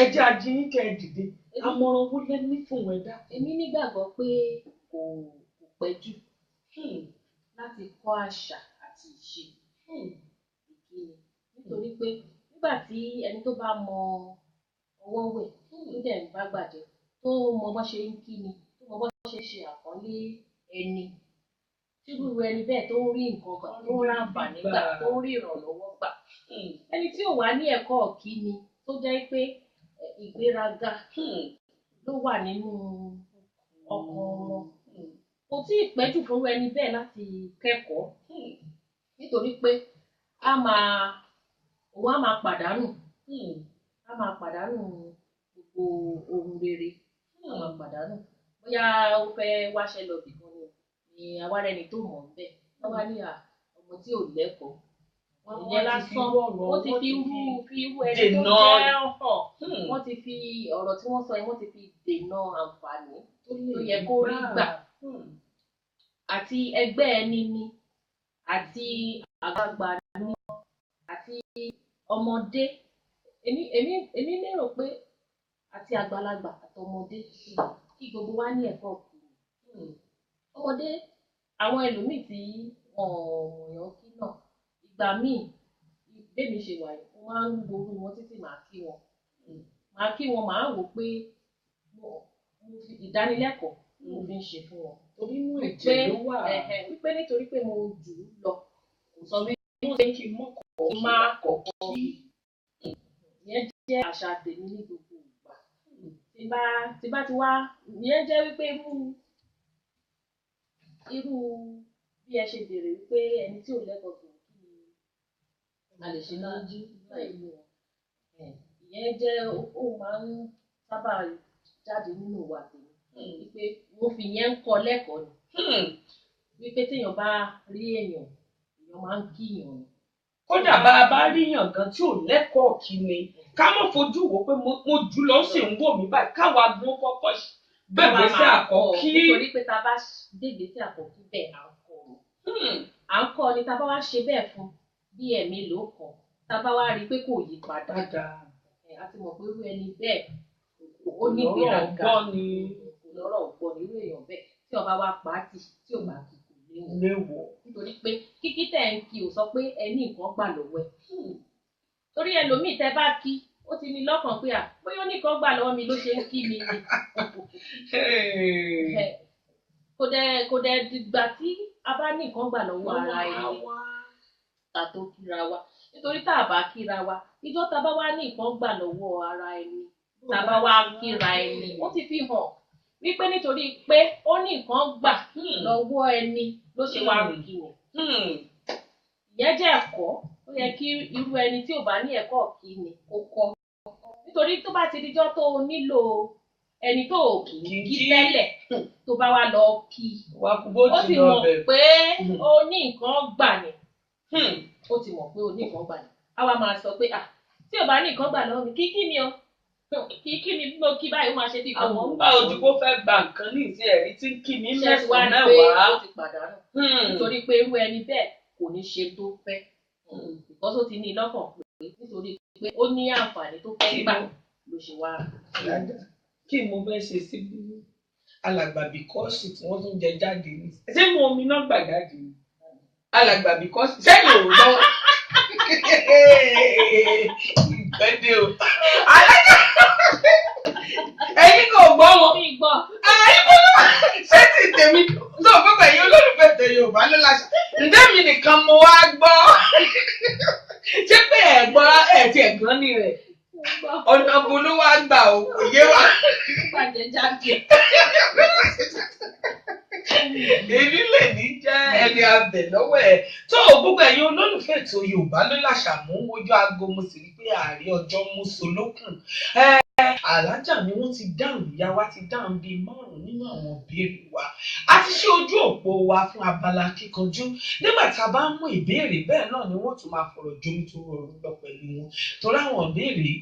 ẹjẹ́ ajínigbé dìde àmọ̀ràn wo lẹ ní fún wọn dá. èmi nígbàgbọ́ pé kò pẹ́ jù láti kọ́ àṣà àti ìṣe ìkíni nítorí pé nígbà tí ẹni tó bá mọ ọwọ́ wẹ̀ tó dẹ̀ ń bá gbàjẹ́ tó mọ bó ṣe ń kíni tó mọ bó ṣe ṣe àpọ́nlé ẹni tí irú ẹni bẹ́ẹ̀ tó ń rí nǹkan gbà tó ń ráǹfààní gbà tó ń rí ìrànlọ́wọ́ gbà ẹni tí ò wá ní ẹ̀kọ́ ìkíni tó jẹ́ pé ìgbéraga ló wà nínú ọkàn wọn kò tí ì pẹ́ jù fún ẹni bẹ́ẹ̀ láti kẹ́kọ̀ọ́ nítorí pé òun á máa pàdánù gbogbo ohun rere á máa pàdánù bóyá ó fẹ́ wáṣẹ́ lọ bìkan ni awárẹ́ni tó mọ̀ ń bẹ̀ wọ́n bá ní ọmọ tí ò lẹ́kọ̀ọ́ ìyẹn lásán wọ́n ti fi irú ẹni tó jẹ́ hàn wọ́n ti fi ọ̀rọ̀ tí wọ́n sọ yẹn wọ́n ti fi dènà àǹfààní tó yẹ kó rí gbà àti ẹgbẹ́ ẹni ni àti àgbààgbà ni àti ọmọdé èmi lérò pé àti àgbàlagbà àtọmọdé kí gbogbo wa ní ẹ̀kọ́ ọmọdé àwọn ẹlòmíì tí ọ̀yàn kí náà ìgbà míì bẹ́ẹ̀mi ṣe wà yìí mo máa ń gbóòórùn wọn títí màá kí wọn màá wò pé mo fi ìdánilẹ́kọ̀ọ́ mo fi ń ṣe fún wọn torí inú ẹ̀jẹ̀ ló wà wípé nítorí pé mo jù ú lọ kò sọ wípé mo ṣe kí n mọ́kọ̀ọ́ máa kọ̀ọ̀kan ìyẹn jẹ́ àṣà tèmi ní gbogbo ìgbà tí bá ti wá ìyẹn jẹ́ wípé irú bí ẹ ṣe béèrè wípé ẹni tí ò lẹ́kọ̀ọ́ tó kí ni a lè ṣe lójú láì mú wọn ìyẹn ìyẹn jẹ́ ó máa ń sábà jáde nínú ìwà tèmi wípé mo fi yẹn ń kọ́ lẹ́kọ̀ọ́ ni wípé téèyàn bá rí èèyàn máa ń kíyàn ni. Kódà bá a bá ríyàn gan tí ò lẹ́kọ̀ọ́ kí ni ká má fojú wò pé mo jù lọ sí ń wò mí báyìí káwa gbọ́n kọ́kọ́ bẹ̀rẹ̀ sí àkọ́kí. nítorí pé tá a bá dègbè sí àkọ́kí bẹ́ẹ̀ à ń kọ́ ni tá a bá wá ṣe bẹ́ẹ̀ fún bí ẹ̀mí ló kàn tá a bá wá rí i pé kò yí padà a ti mọ̀ pé irú ẹni bẹ́ẹ̀ ó ní ìgbéraga lọ́rọ̀ gbọ́ ní irú èèyàn bẹ́ẹ̀ tí ọba wa pàtì tí ò bá kí kò léwọ̀ nítorí pé kíkí tẹ̀ ń kí ò sọ pé ẹni nǹkan gbà lọ́wọ́ ẹ̀ torí ẹlòmíì tẹ́ bá kí ó ti ní lọ́kàn pé bóyá nìkan gbà lọ́wọ́ mi ló ṣe ń kí mi ni kò dẹ̀ dìgbà tí a bá ní nǹkan gbà lọ́wọ́ ara ẹni ká tó kíra wa nítorí tá a bá kíra wa ìjọ tá a bá wá ní nǹkan gbà lọ́wọ́ ara ẹni tá a bá wá kíra ẹni ó ti fi hàn wípé nítorí pé ó ní nǹkan gbà lọ́wọ́ ẹni ló ṣe wá rí kí ni ìyẹn jẹ́ ẹ̀kọ́ ó yẹ kí irú ẹni tí ò bá ní ẹ̀kọ́ kí ni kó kọ́ nítorí tó bá ti dijọ́ tó nílò ẹni tó kì í kí tẹ́lẹ̀ tó bá wá lọ kí ó ti mọ̀ pé ó ní nǹkan gbà ni ó ti mọ̀ pé ó ní nǹkan gbà ni a wá máa sọ pé tí ò bá ní nǹkan gbà lọ́wọ́ mi kíkí mi o kíkí mi bí mo kí báyìí ó máa ṣe bí kan mọ́. bá ojú kó fẹ́ gba nǹkan ní ìsí ẹ̀rí tí ń kí mi mẹ́sàn-án mẹ́wàá ó ti pàdánù nítorí pé irú ẹni bẹ́ẹ̀ kò ní ṣe tó fẹ́ because ó ti ní lọ́kàn pé nítorí pé ó ní àǹfààní tó fẹ́ gbà ló ṣe wá. kí mo fẹ́ ṣe sí alàgbà bíkọ́sì tí wọ́n tún jẹ jáde ní ṣé mo omi náà gbà jáde ní alàgbà bíkọ́sì sẹ́yìn ò lọ ìgbẹ́dẹ́ o ẹ̀yin kò gbọ́ wọn ṣé ti tèmi tó gbogbo ẹ̀yin olólùfẹ́ tẹ Yorùbá ló láṣà ǹjẹ́ mi nìkan mo wá gbọ́ ṣé pé ẹ̀gbọ́n ẹ̀tì ẹ̀gbọ́n ni rẹ̀ ọ̀nà bolú wa gbà ó kò yé wa. èmi lè ní jẹ́ ẹni abẹ lọ́wọ́ ẹ̀ tó gbogbo ẹ̀yin olólùfẹ́ ètò Yorùbá ló láṣà mú ojú aago mo sì rí pé ààrẹ ọjọ́ mú solókùn alájà ni wọ́n ti dáhùn ìyá wa ti dáhùn bíi 5 nínú àwọn ìbéèrè wa a ti ṣe ojú òpó wa fún abala kíkanjú nígbà tá a bá mú ìbéèrè bẹ́ẹ̀ náà ni wọ́n tún máa fọ̀rọ̀ jomi tó rọrùn lọ pẹ̀lú wọn torí àwọn ìbéèrè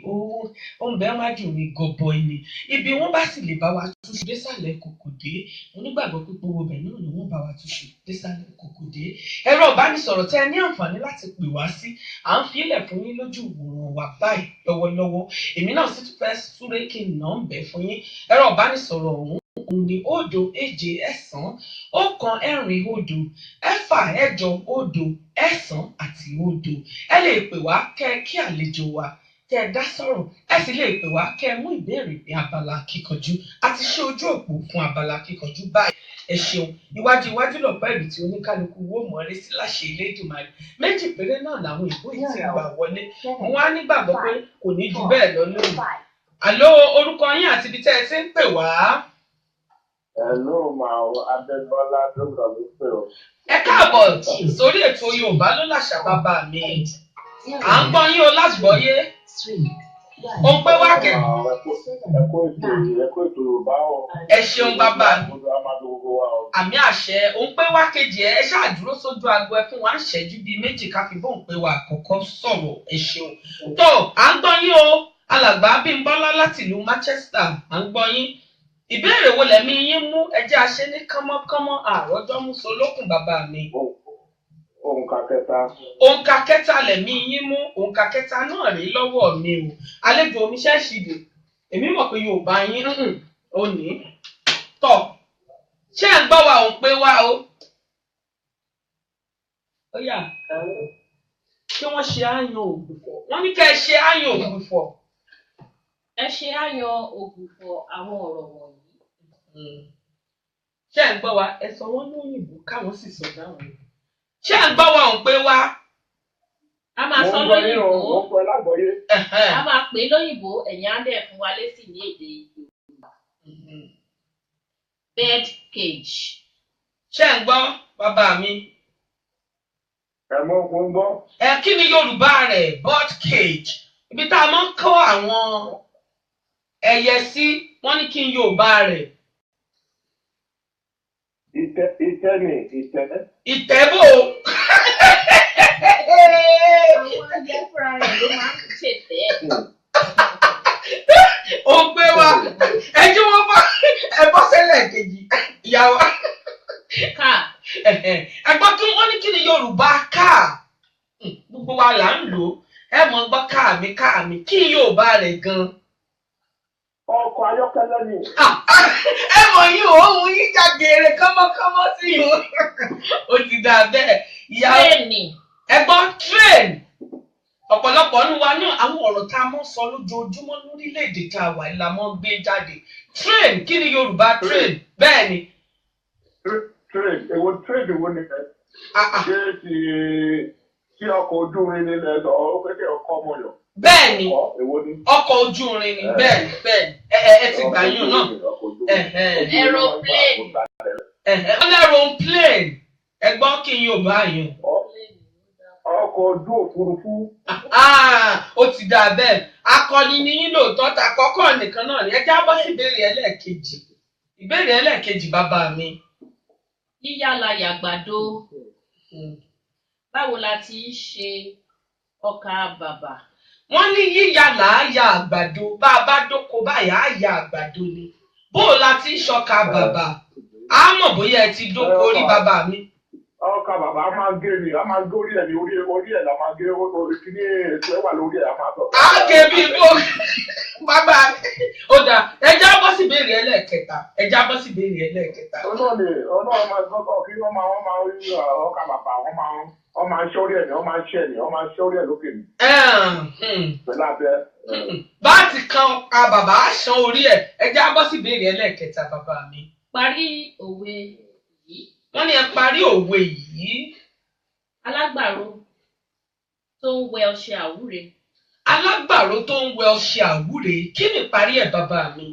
ohun bẹ́ẹ̀ má jù ní gọbọi ni ibi wọ́n bá sì lè bá wa túṣu désàlẹ̀ kòkòdé onígbàgbọ́ pípọ̀ owó bẹ̀ náà ni wọ́n bá wa túṣu désàlẹ̀ kòkòdé ẹ̀rọ ìbánisọ̀rọ̀ tẹ́ ẹ ní àǹfààní láti pè wá sí à ń fi ilẹ̀ fún yín lójú ìwòran wa báyìí lọ́wọ́lọ́wọ́ èmi náà sì tún fẹ́ súré kí n nà ń bẹ̀ fún yín ẹ̀rọ ìbánisọ̀rọ̀ ọ̀hún ní 0 7 9 1 4 0 6 8 0 9 àti 0 ẹ lè pè wá kẹ́ kí àlejò wa kẹ́ ẹ dá sọ̀rọ̀ ẹ sì lè pè wá kẹ́ ẹ mú ìbéèrè ní abala kíkanjú àti ṣe ojú òpó fún abala kíkanjú báyìí ẹ ṣeun iwájú lọ̀pọ̀ ẹ̀rù tí oníkálukú wó mọ́lé sí láṣẹ Elédùmarè méjì péré náà làwọn ìbò yìí ti gbà wọlé mo wá nígbàgbọ́ pé kò ní ju bẹ́ẹ̀ lọ lónìí. àló orúkọ yín àti ibi tẹ́ ẹ ti ń pè wá. Hello, Adébọ́lá dókítà ló pè ọ́. ẹ káàbọ̀ sórí ètò Yorùbá ló láṣà bàbá mi à ń gbọ́ yín o lágbọ́yé ó ń pé wá kẹ́. ẹ̀kọ́ ètò Yorùbá o. ẹ ṣeun bàbá mi àmì àṣẹ ó ń pé wá kejì ẹ ṣáàdúró sójú aago ẹ fún wa ń ṣẹ́jú bíi 2 ká fi bóun pé wa àkọ́kọ́ sọ̀rọ̀ ẹ ṣeun tó à ń gbọ́ yín o alàgbà Bímbọ́lá láti ìlú Manchester à ń gbọ́ yín ìbéèrè wo lẹ̀mí yín mú ẹjẹ́ aṣẹ ní kánmọ́kánmọ́ àròjọ́ mú solókùn bàbá mi. Òǹkà kẹta. Òǹkà kẹta lẹ̀mí yín mú òǹkà kẹta náà rí lọ́wọ́ mi o àlejò omi ṣẹ́ẹ̀ṣìdì èmi mọ̀ pé Yorùbá yín ò ní tọ̀ ṣé ẹ̀ ń gbọ́ wa ò ń pé wá o. ó yá kí wọ́n ṣe àyàn ògbùfọ̀ wọ́n ní kẹ́ ẹ ṣe àyàn ògbùfọ̀. ẹ ṣe àyàn ògbùfọ̀ àwọn ọ̀rọ̀ wọ̀nyí. ṣé ẹ̀ ń gbọ́ wa ẹ sọ wọ́n ní òyìnbó káwọn sì sọ dáhùn rẹ̀. ṣé ẹ̀ ń gbọ́ wa ò ń pé wá. a máa sọ lóyìnbó a máa pè é lóyìnbó ẹ̀yin á dẹ̀ fún wa lésì ní èdè Yorùbá. Bird cage. ṣé ẹ̀ ń gbọ́ bàbá mi. ẹ mọ̀ kó ń gbọ́. kí ni Yorùbá rẹ̀ bird cage ibi tá a máa ń kọ́ àwọn ẹyẹ sí wọ́n ní kí n Yorùbá rẹ̀. Ìtẹ́ ni ìtẹ́. Ìtẹ́bò. Àwọn ẹyẹ fúnra rẹ̀ ló máa ń ṣètẹ́. Ó gbé wa ẹjú wọn bá ẹ bọ́ sẹ́lẹ̀ kejì ìyàwó. Ká. Ẹgbọ́n kí wọ́n ní kí ni Yorùbá káà gbogbo wa là ń lò ẹ mọ̀ gbọ́ káà mi kí Yorùbá rẹ̀ gan. Ọkọ̀ ayọ́kẹ́lẹ́ ni. Ẹ mọ̀ yín òun yín jàgèrè kọ́mọ́kọ́mọ́ sí i ó ti dà bẹ́ẹ̀. Tírèènì. Ẹgbọ́n train ọ̀pọ̀lọpọ̀ nínú wa náà àwọn ọ̀rọ̀ tá a mọ̀ sọ lójoojúmọ́ lórílẹ̀‐èdè tá a wà ní la mọ̀ gbé jáde. Train kí ni Yorùbá train bẹ́ẹ̀ ni. Train èwo ni ẹ. Ṣé tí ọkọ̀ ojú irin nílẹ̀ lọ ó pé kí ọkọ̀ ọmọ yọ. Bẹ́ẹ̀ ni ọkọ̀ ojú irin ni bẹ́ẹ̀ ni ẹ ti gbà yín náà. Aeroplane ẹgbọ́n kí n Yorùbá yín. Ọkọ̀ ojú òfurufú. Ó ti dà bẹ́ẹ̀ akọni ni yín lóòótọ́ ta kọ́kọ́ nìkan náà ni ẹ já bọ́ sí ìbéèrè ẹlẹ́ẹ̀kejì bàbá mi. Yíyálà yàgbàdo. Báwo la ti ń ṣe ọkà bàbà? Wọ́n ní yíyálà á ya àgbàdo bá a bá dóko báyà á ya àgbàdo ni. Bó o la ti ń ṣọkà bàbà á mọ̀ bóyá ẹ ti dóko orí bàbá mi. Ọkà bàbá a máa gé ni a máa gé orí ẹ̀ ní orí ẹ̀ la máa gé kíní ètò ẹ̀ wà lórí ẹ̀ a máa tọ̀. Á gé bí bó bàbá ó dà ẹja bọ́ sí ìbéèrè ẹlẹ́ẹ̀kẹta. Ọlọ́run máa gbọ́dọ̀ kí wọ́n máa rí ọkà bàbá wọ́n máa ṣọ́rí ẹ̀ ní wọ́n máa ṣẹ́ ní wọ́n máa ṣọ́rí ẹ̀ lókè ní. Pẹ̀lú abẹ́. Bá a ti kan ọkà bàbá á ṣan orí ẹ̀ ẹja bọ́ sí ìbéèrè ẹlẹ́ẹ̀kẹta bàbá mi. Parí òwe yìí. Wọ́n ní ẹ parí òwe yìí. Alágbàro tó ń wẹ ọṣẹ àwúre. Alágbàro tó ń wẹ ọṣẹ àwúre kí ni ìparí ẹ̀ bàbá mi?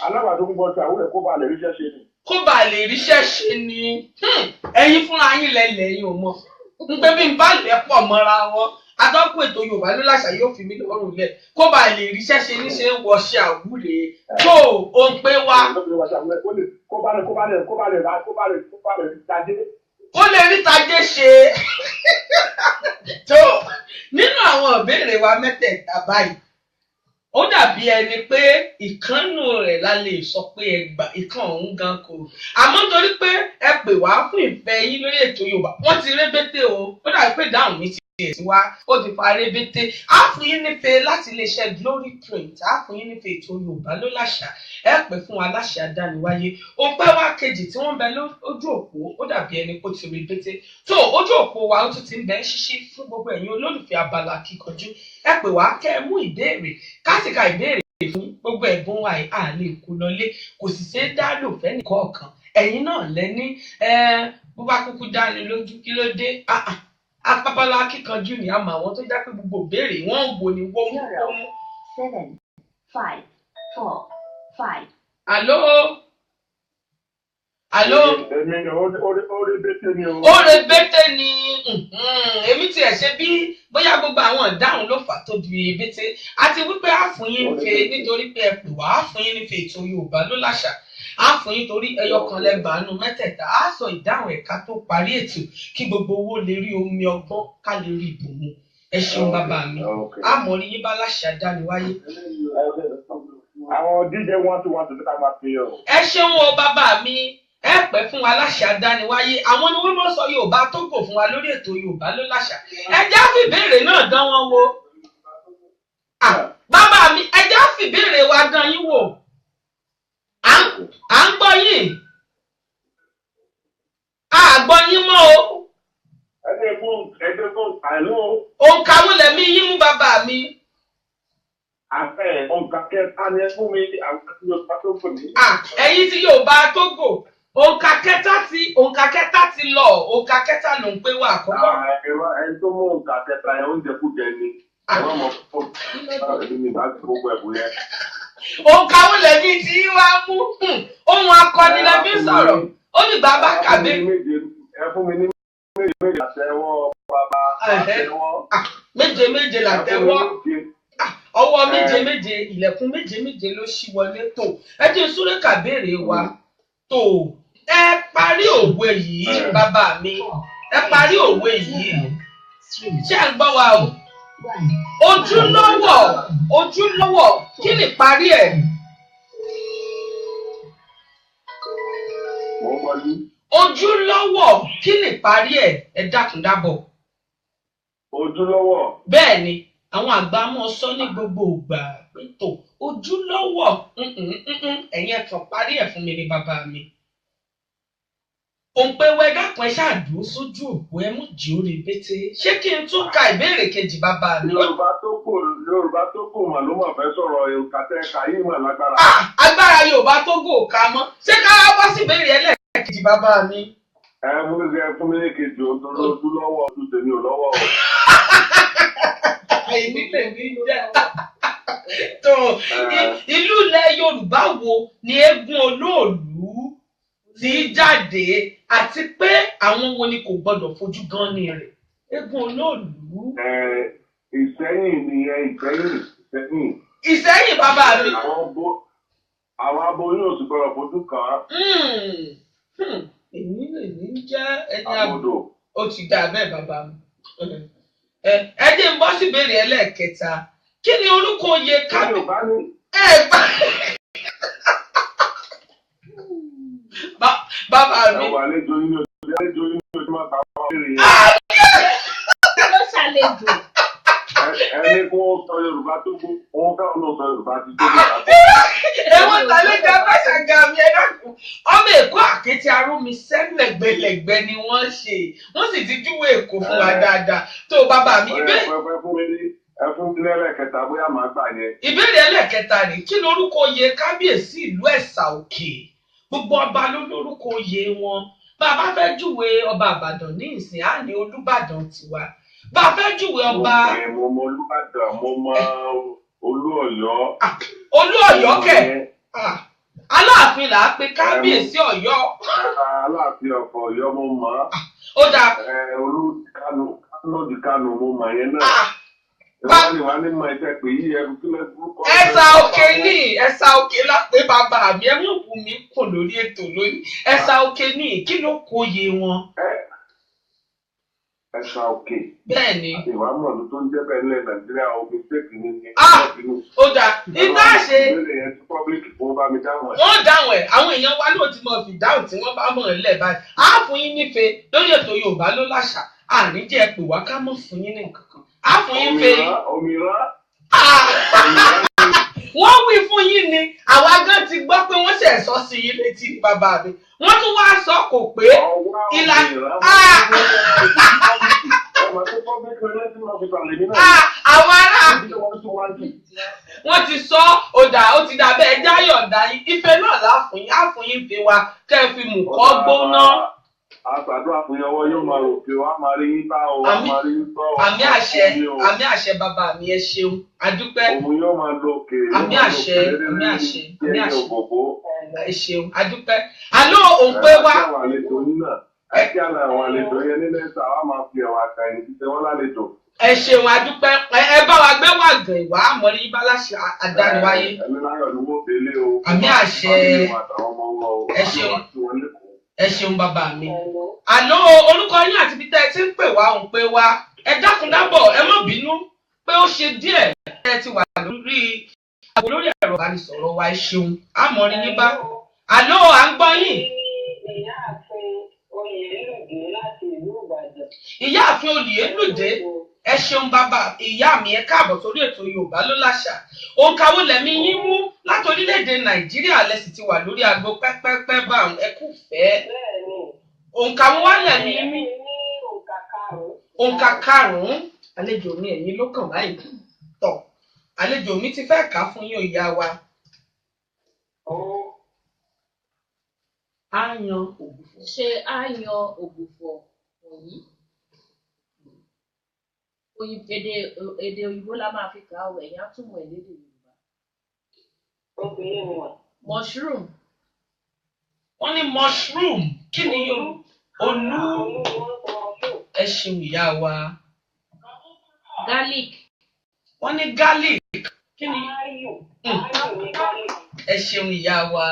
Alágbàro tó ń wẹ ọṣẹ àwúre kó bá lè ríṣẹ́ ṣe ni. Kó bá lè ríṣẹ́ ṣe ni. Ẹ̀yin fúnra yín lẹ́yìn ò mọ̀. Ń pé bí n bá lẹ̀ pọ̀ mọ́ra wọn. Atọ́kùn ètò Yorùbá ló láṣà yóò fi mí lọ́rùn lẹ̀ kó bá lè ríṣẹ́ ṣe níṣe ń wọṣẹ́ àwúre tó o ń pé wá. Kó lè rí tajé ṣe. Tó nínú àwọn ìbéèrè wa mẹ́tẹ̀ẹ̀ta báyìí ó dàbí ẹni pé ìkànnù rẹ̀ la lè sọ pé ẹgbà ìkan ọ̀hún gan kò àmọ́ nítorí pé ẹ pè wá fún ìfẹ́ yín lórí ètò Yorùbá wọ́n ti rébété o ó dàbí pé dáhùn mi ti wá ó ti fa rébété á fún yín nífẹ̀ẹ́ láti iléeṣẹ́ Glory Print á fún yín nífẹ̀ẹ́ ètò Yorùbá ló láṣà ẹ pè fún wa láṣà àdániwáyé òpẹ́ wá kejì tí wọ́n bẹ lójú òpó ó dàbí ẹni pé ó ti rébété tó ojú òpó wa ó tún ti ń bẹ ṣíṣí fún gbogbo ẹ̀yin olólùfẹ́ abala kíkanjú ẹ pè wá kẹ́ ẹ mú ìbéèrè kásìkà ìbéèrè fún gbogbo ẹ̀bùn wa à lè kó lọlé kò sì ṣe é dá lò fẹ́ nìkọ̀ọ̀kan ẹ̀yin náà lẹ́ní bó bá kúkú dáni lójú kí ló dé apábálá kíkanjú ni àmọ́ àwọn tó já pé gbogbo ìbéèrè wọn ò wò ní wọ́mú. 7, 5, 4, 5. Àló. Èmi ni ó rébété ni o. Ó rébété ni èmi tiẹ̀ ṣe bí bóyá gbogbo àwọn ìdáhùn ló fà tó di rébété àti wípé á fún yín nífẹ̀ẹ́ nítorí pé ẹ pè wá á fún yín nífẹ̀ẹ́ ètò Yorùbá ló láṣà á fún yín torí ẹyọ kan lẹ́gbàánu mẹ́tẹ̀ẹ̀ta á sọ ìdáhùn ẹ̀ka tó parí ètò kí gbogbo owó lè rí omi ọgbọ́n ká lè rí ìbùnmu ẹ ṣeun bàbá mi àmọ́ rí yín bá láṣà dániwáyé. Àwọn díje wọ́n ti ní ká máa fi ọ. Ẹ ṣeun o bàbá mi ẹ pẹ́ fún wa láṣà dániwáyé àwọn ni wọ́n mọ̀ sọ Yorùbá tó gò fún wa lórí ètò Yorùbá ló láṣà ẹ já fi ìbéèrè náà dán wọn wò bàbá mi ẹ já fi ìbéèrè wa dán yín wò à ń gbọ́ yín a gbọ́ yín mọ́ o. Ẹgbẹ́ fún àìlú. Òǹkà wo lẹ̀mí yín mú bàbá mi? Àfẹ́ òǹkà kẹta ni ẹ fún mi àwọn tí Yorùbá tó kù ní. Ẹ̀yin tí Yorùbá tó gò òǹkà kẹta ti lọ òǹkà kẹta ló ń pé wà àkọ́kọ́. Ẹni tó mú òǹkà kẹta yẹn oúnjẹ kú jẹ ni. Àwọn ọmọ fún mi bá ti gbogbo ẹ̀bùn yẹn. Òǹkà wo lẹ̀mí tí wá mú ohun akọni lẹ́bí sọ̀rọ̀ ó ní bàbá kàbé. Ẹ fún mi ní méje àtẹwọ́ ọba méje méje làtẹ́wọ́ ọwọ́ méje méje ilẹ̀kùn méje méje ló ṣí wọlé tó ẹ jẹ́ súré kàbéèrè wa tó ẹ parí òwe yìí bàbá mi ẹ parí òwe yìí ṣé ẹ gbọ́ wa o ojúlówó kí ni parí ẹ̀. Ojúlówó kí ni parí ẹ̀ ẹ dákun dábọ̀. Ojúlówó. Bẹ́ẹ̀ ni àwọn àgbà mọ̀ sọ ní gbogbo ìgbà pé tó ojúlówó ẹ̀yin ẹ̀kan parí ẹ̀ fún mi ní bàbá mi. Òǹpẹ̀wẹ̀ dákun ẹ ṣáàdúró sójú òpó ẹ mú jí orí bété ṣé kí n tún ka ìbéèrè kejì bàbá mi. Yorùbá tó kù mà ló mà fẹ́ sọ̀rọ̀ Yorùbá tẹ́ ká yìí mà lágbára. Agbára Yorùbá tó gò ká mọ́ ṣé ká wá sí ìbéèrè ẹlẹ́ẹ̀kejì bàbá mi. Fún mi ní kejì ojúlówó ọdún tèmi ò lọ́wọ́ o. Èmi lè ní jẹ́ tó ìlú ilẹ̀ Yorùbá wo ni eégún Olóòlù ti jáde àti pé àwọn wo ni kò gbọdọ̀ fojú gan ni rẹ̀ eégún Olóòlù. Ìṣẹ́yìn nìyẹn Ìṣẹ́yìn bàbá mi. Àwọn aboyún òsì gbọdọ̀ fojú kàn án. Èmi lè ní jẹ́ ẹni àbúrò ó ti dá bẹ́ẹ̀ bàbá mi. Ẹ jẹ́ n bọ́ sí ìbéèrè ẹlẹ́ẹ̀kẹta kí ni orúkọ oyè kábíyèsí. Bàbá mi. Àwọn àlejò yín ojú máa ta wọ́n léèrè yẹn. Ló ṣàlejò. Ẹni kó sọ Yorùbá tó kú, òun káwọn náà sọ Yorùbá ti tó kú. Ẹ̀wọ̀n tàlejò abáṣàgà mi ẹ dákun. Ọmọ Èkó àkété arómi sẹ́lẹ̀gbẹ̀lẹ̀gbẹ̀ ni wọ́n ṣe. Wọ́n sì ti júwèé Èkó fún wa dáadáa. Tó bàbá mi. Ẹ fún mi lẹ́lẹ́kẹta bóyá màá gbà yẹn. Ìbéèrè ẹlẹ́ẹ̀kẹta rèé kí lorúkọ oyè kábíyèsí ìlú Ẹ̀sà Òkè? Gbogbo ọba ló lórúkọ oyè wọn. Bàbá fẹ́ júwe ọba Ìbàdàn ní ìsìn á ní Olúbàdàn tiwa. Bàbá fẹ́ júwe ọba. Mo mọ Olúbàdàn, mo mọ Olú Ọ̀yọ́. Olú Ọ̀yọ́ kẹ̀. Aláàfin là á pe kábíyèsí Ọ̀yọ́. Aláàfin ọ̀fọ̀ Ọ̀yọ́ mo mọ̀. Ó dáa. Olú Kánò mo mọ̀ yẹn náà. Wọ́n ní mọ ẹ̀jẹ̀ pé yí ẹrù kílẹ̀ burúkú. Ẹ̀sà Òkè ní Ẹ̀sà Òkè lápé bàbá mi ẹ mọ̀ bù mí kò lórí ètò lónìí. Ẹ̀sà Òkè ní kí ló kó iye wọn. Ẹ̀sà Òkè. Bẹ́ẹ̀ni. Ìwà mọ̀lú tó ń jẹ́ bẹ́ẹ̀ nílẹ̀ Nàìjíríà omi ṣéèkì ní ó dáa. Ìgbà ṣe. Wọ́n dáhùn ẹ̀ àwọn èèyàn wa náà ti mọ̀ fi dáhùn tí wọ́n bá mọ̀ ẹ́ lẹ̀ báyìí. Á fún yín nífẹ̀ẹ́ lórí ètò Yorùbá ló láṣà. Àníjẹ́ pè wá ká mọ̀ fún yín ní nǹkan kan. Á fún yín fẹ́. Wọ́n wí fún yín ni àwa gan ti gbọ́ pé wọ́n ṣẹ̀ sọ sí yín létí ní bàbá mi. Wọ́n tún wá sọ kò pé àwọn ará wọ́n ti sọ ọ̀dà ó ti dà bẹ́ẹ̀ jáyọ̀dá ife náà láfún yín fi wa kẹ́ ẹ fi mú kọ́ gbóná. Àṣàdúrà fún yọwọ́ yóò máa rò pé wàá máa rí yín bá o, wàá máa rí yín bá o. Àmì àṣẹ bàbá mi ẹ ṣeun, adúpẹ́. Òun yóò máa lo òkè. Àmì àṣẹ. Ẹ ṣeun, adúpẹ́. Àlọ́ òǹpẹ wa. Ẹ kí àlọ́ àwọn àlejò yẹn nílẹ̀ sá, wàá máa fi ẹ̀wà àtàyè ṣiṣẹ́ wọn lálejò. Ẹ ṣeun, adúpẹ́. Ẹ bá wa gbé wà gàn ìwà àmọ́rí yín bá láṣẹ àdániwáyé. Ẹ̀mí láyọ̀ ni wọ́n délé o. Àmì àṣẹ. Ẹ ṣeun. Ẹ ṣeun bàbá mi. Àlọ́ orúkọ yín àti ibi tẹ́ ẹ ti ń pè wá òun pé wá. Ẹ dákun dábọ̀ ẹ má bínú pé ó ṣe díẹ̀ ẹ ti wà lórí ẹ̀rọ ìbánisọ̀rọ̀ wa ẹ ṣeun. Àmọ́rin ní bá. Àlọ́ à ń gbọ́ yín. Ìyáàfin Oyèlúdé ẹ ṣeun bàbá ìyá mi ẹ káàbọ̀ sórí ètò Yorùbá ló láṣà. Òǹkà wo lẹ̀mí yín mú láti orílẹ̀-èdè Nàìjíríà lẹ sì ti wà lórí aago pẹ́pẹ́pẹ́ bá ẹ kú fẹ́. Òǹkà wo wá lẹ̀mí yín mú? Òǹkà karùn-ún. Àlejò mi ẹ̀yin ló kàn báyìí. Tọ̀ àlejò mi ti fẹ́ kà á fún yín ìyá wa. Áyan ògbùfọ̀. Ṣé áyan ògbùfọ̀ wọ̀nyí? Èdè òyìnbó la máa fi kà á ẹ̀yìn á túmọ̀ ẹ̀ lédè Yorùbá. Mushroom. Wọ́n ní mushroom. Kí ni olú? Ẹ ṣeun ìyá wa. Garlic. Wọ́n ní garlic. Kí ni? Ayò ní garlic. Ẹ ṣeun ìyá wa.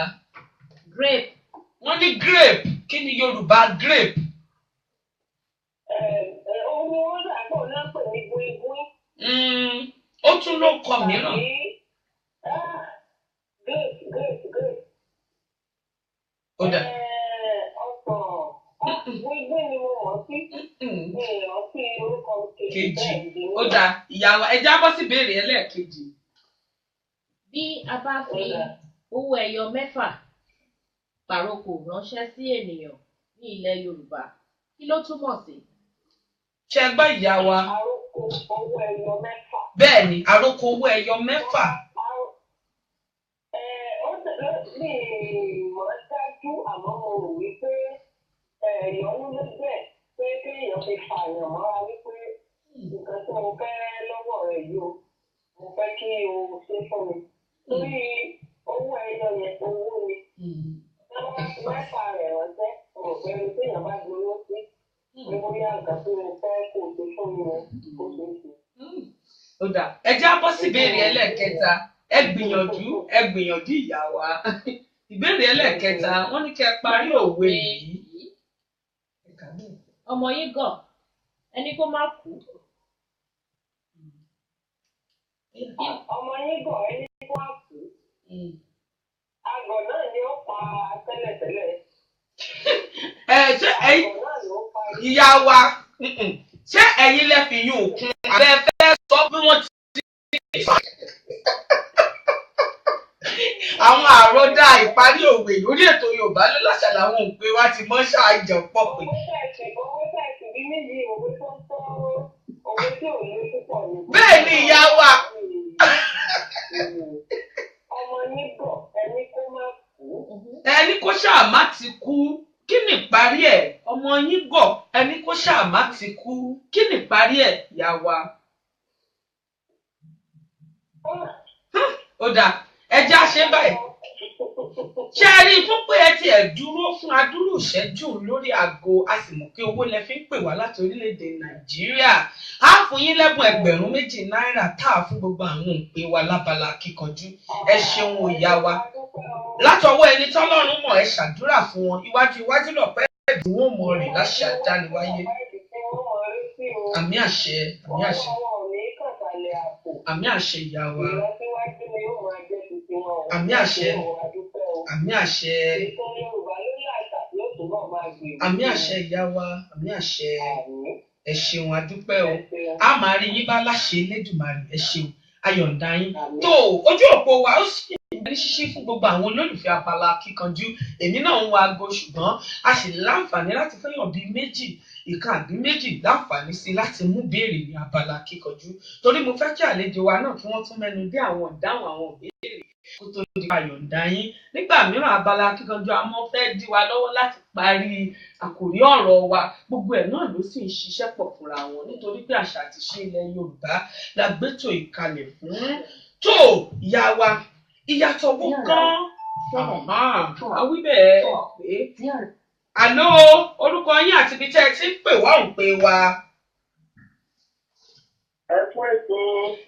Grape. Wọ́n ní grape. Kí ni Yorùbá grape? Omi wọn dàgbọ́ náà pè ní gbóngbóng. Ó tún ló kọ mìíràn. Grape. Ó dà. Gbóngbóng ni mo mọ̀ sí. Ọtí orúkọ Kejì. Ó dà ìyá wa. Ẹ jábọ́ sí ìbéèrè ẹlẹ́ẹ̀kejì. Bí a bá fi owó ẹyọ 6 pàrokò ránṣẹ́ sí ènìyàn ní ilẹ̀ Yorùbá, kí ló túmọ̀ sí? Ṣé gbọ́ ìyá wa? Àròkọ owó ẹyọ 6. Bẹ́ẹ̀ ni, àròkọ owó ẹyọ 6. Ó tẹ̀lé ní ìmọ̀ dájú àmọ́ mo rò wípé ìyọnu ló bẹ̀ pé kéèyàn fi fààyàn mọ́ra wípé nǹkan tí mo fẹ́ lọ́wọ́ rẹ̀ yìí o, mo fẹ́ kí o ṣe fún mi. Torí owó ẹyọ yẹn owó ni. Mẹ́fà rẹ̀ ránṣẹ́, mo rò pé téèyàn bá gbowó sí, ní bóyá nǹkan tí mo fẹ́ kó o ṣe fún mi yẹn kó ṣe é ṣe. Ó dà. Ẹ jábọ́ sí ìbéèrè ẹlẹ́ẹ̀kẹta. Ẹ gbìyànjú ìyá wa. Ìbéèrè ẹlẹ́ẹ̀kẹta, wọ́n ní kẹ́ parí òwe yìí. Ọmọ yín gọ̀, ẹni kó má kú. Ọmọ yín gọ̀ ẹni kó má kú. Àgọ̀ náà ni ó pa tẹ́lẹ̀tẹ́lẹ̀. Ṣé ìyá wa, ṣé ẹ̀yin lẹ fi yún òkun abẹ́ fẹ́ sọ bí wọ́n ti àwọn àròdà ìparí òwe lórí ètò Yorùbá ló láṣà làwọn òpè wa ti mọ́ ṣáàjọ pọ̀ pé. Owó tẹ̀sí bí méjì òwe tó ń tọ́ òwe tí ò ní púpọ̀ ní. Bẹ́ẹ̀ ni ìyá wa. Ọmọ yín gọ̀ ẹni kó má kú. Ẹni kó ṣáà má ti kú. Kí ni ìparí ẹ̀? Ọmọ yín gọ̀ ẹni kó ṣáà má ti kú. Kí ni ìparí ẹ̀ ìyá wa? Ó dà. Ẹ já ṣe báyìí. Ṣé ẹ rí fún pé ẹ tiẹ̀ dúró fún adúrú ìṣẹ́jú lórí aago, a sì mọ̀ pé owó lẹ fi ń pè wá láti orílẹ̀-èdè Nàìjíríà. Á fún yín lẹ́bùn ẹgbẹ̀rún 2 náírà tá a fún gbogbo àwọn òǹpè wa lábala kíkanjú. Ẹ ṣeun ìyá wa. Látọwọ́ ẹni tọ́lọ́run mọ̀ ẹ ṣàdúrà fún wọn. Iwájú lọ̀pẹ́ ẹ̀dùn wọn mọ̀ rìn láṣẹ àdániwáyé. Àmì àṣẹ, àmì àṣẹ. Àmì àṣẹ ìyá wa. Àmì àṣẹ. Àmì àṣẹ. Àmì àṣẹ ìyá wa. Àmì àṣẹ. Ẹ ṣeun adúpẹ́ o. A máa rí yín bá láṣẹ Elédùmarè. Ẹ ṣeun ayọ̀ǹda yín. Tó ojú òpó wa ó sì ní ṣíṣí fún gbogbo àwọn olólùfẹ́ abala kíkanjú. Èmi náà ń wo aago ṣùgbọ́n a sì láǹfààní láti fẹ́yàn bíi méjì. Ìkan àbí méjì láǹfààní sí láti mú béèrè ní abala kíkanjú. Torí mo fẹ́ kí àlejò wa náà kí wọ́n tún mẹ́nu dé àwọn ìdáhùn àwọn ìbéèrè kó tó di ayọ̀ǹda yín. Nígbà mìíràn abala kíkanjú a máa fẹ́ dí wa lọ́wọ́ láti parí àkòrí ọ̀rọ̀ wa. Gbogbo ẹ̀ náà ló sì ń ṣiṣẹ́ pọ̀ fúnra wọn nítorí pé àṣà àti ìṣe ilẹ̀ Yorùbá la gbétò ìkalẹ̀ fún. Tó ìyá wa, ìyàtọ̀ wo gan? Àwí bẹ́ẹ̀ pé. Àló orúkọ yín àti ibi tẹ́ ẹ ti ń pè wá ń pè wá. Ẹ fún ètò.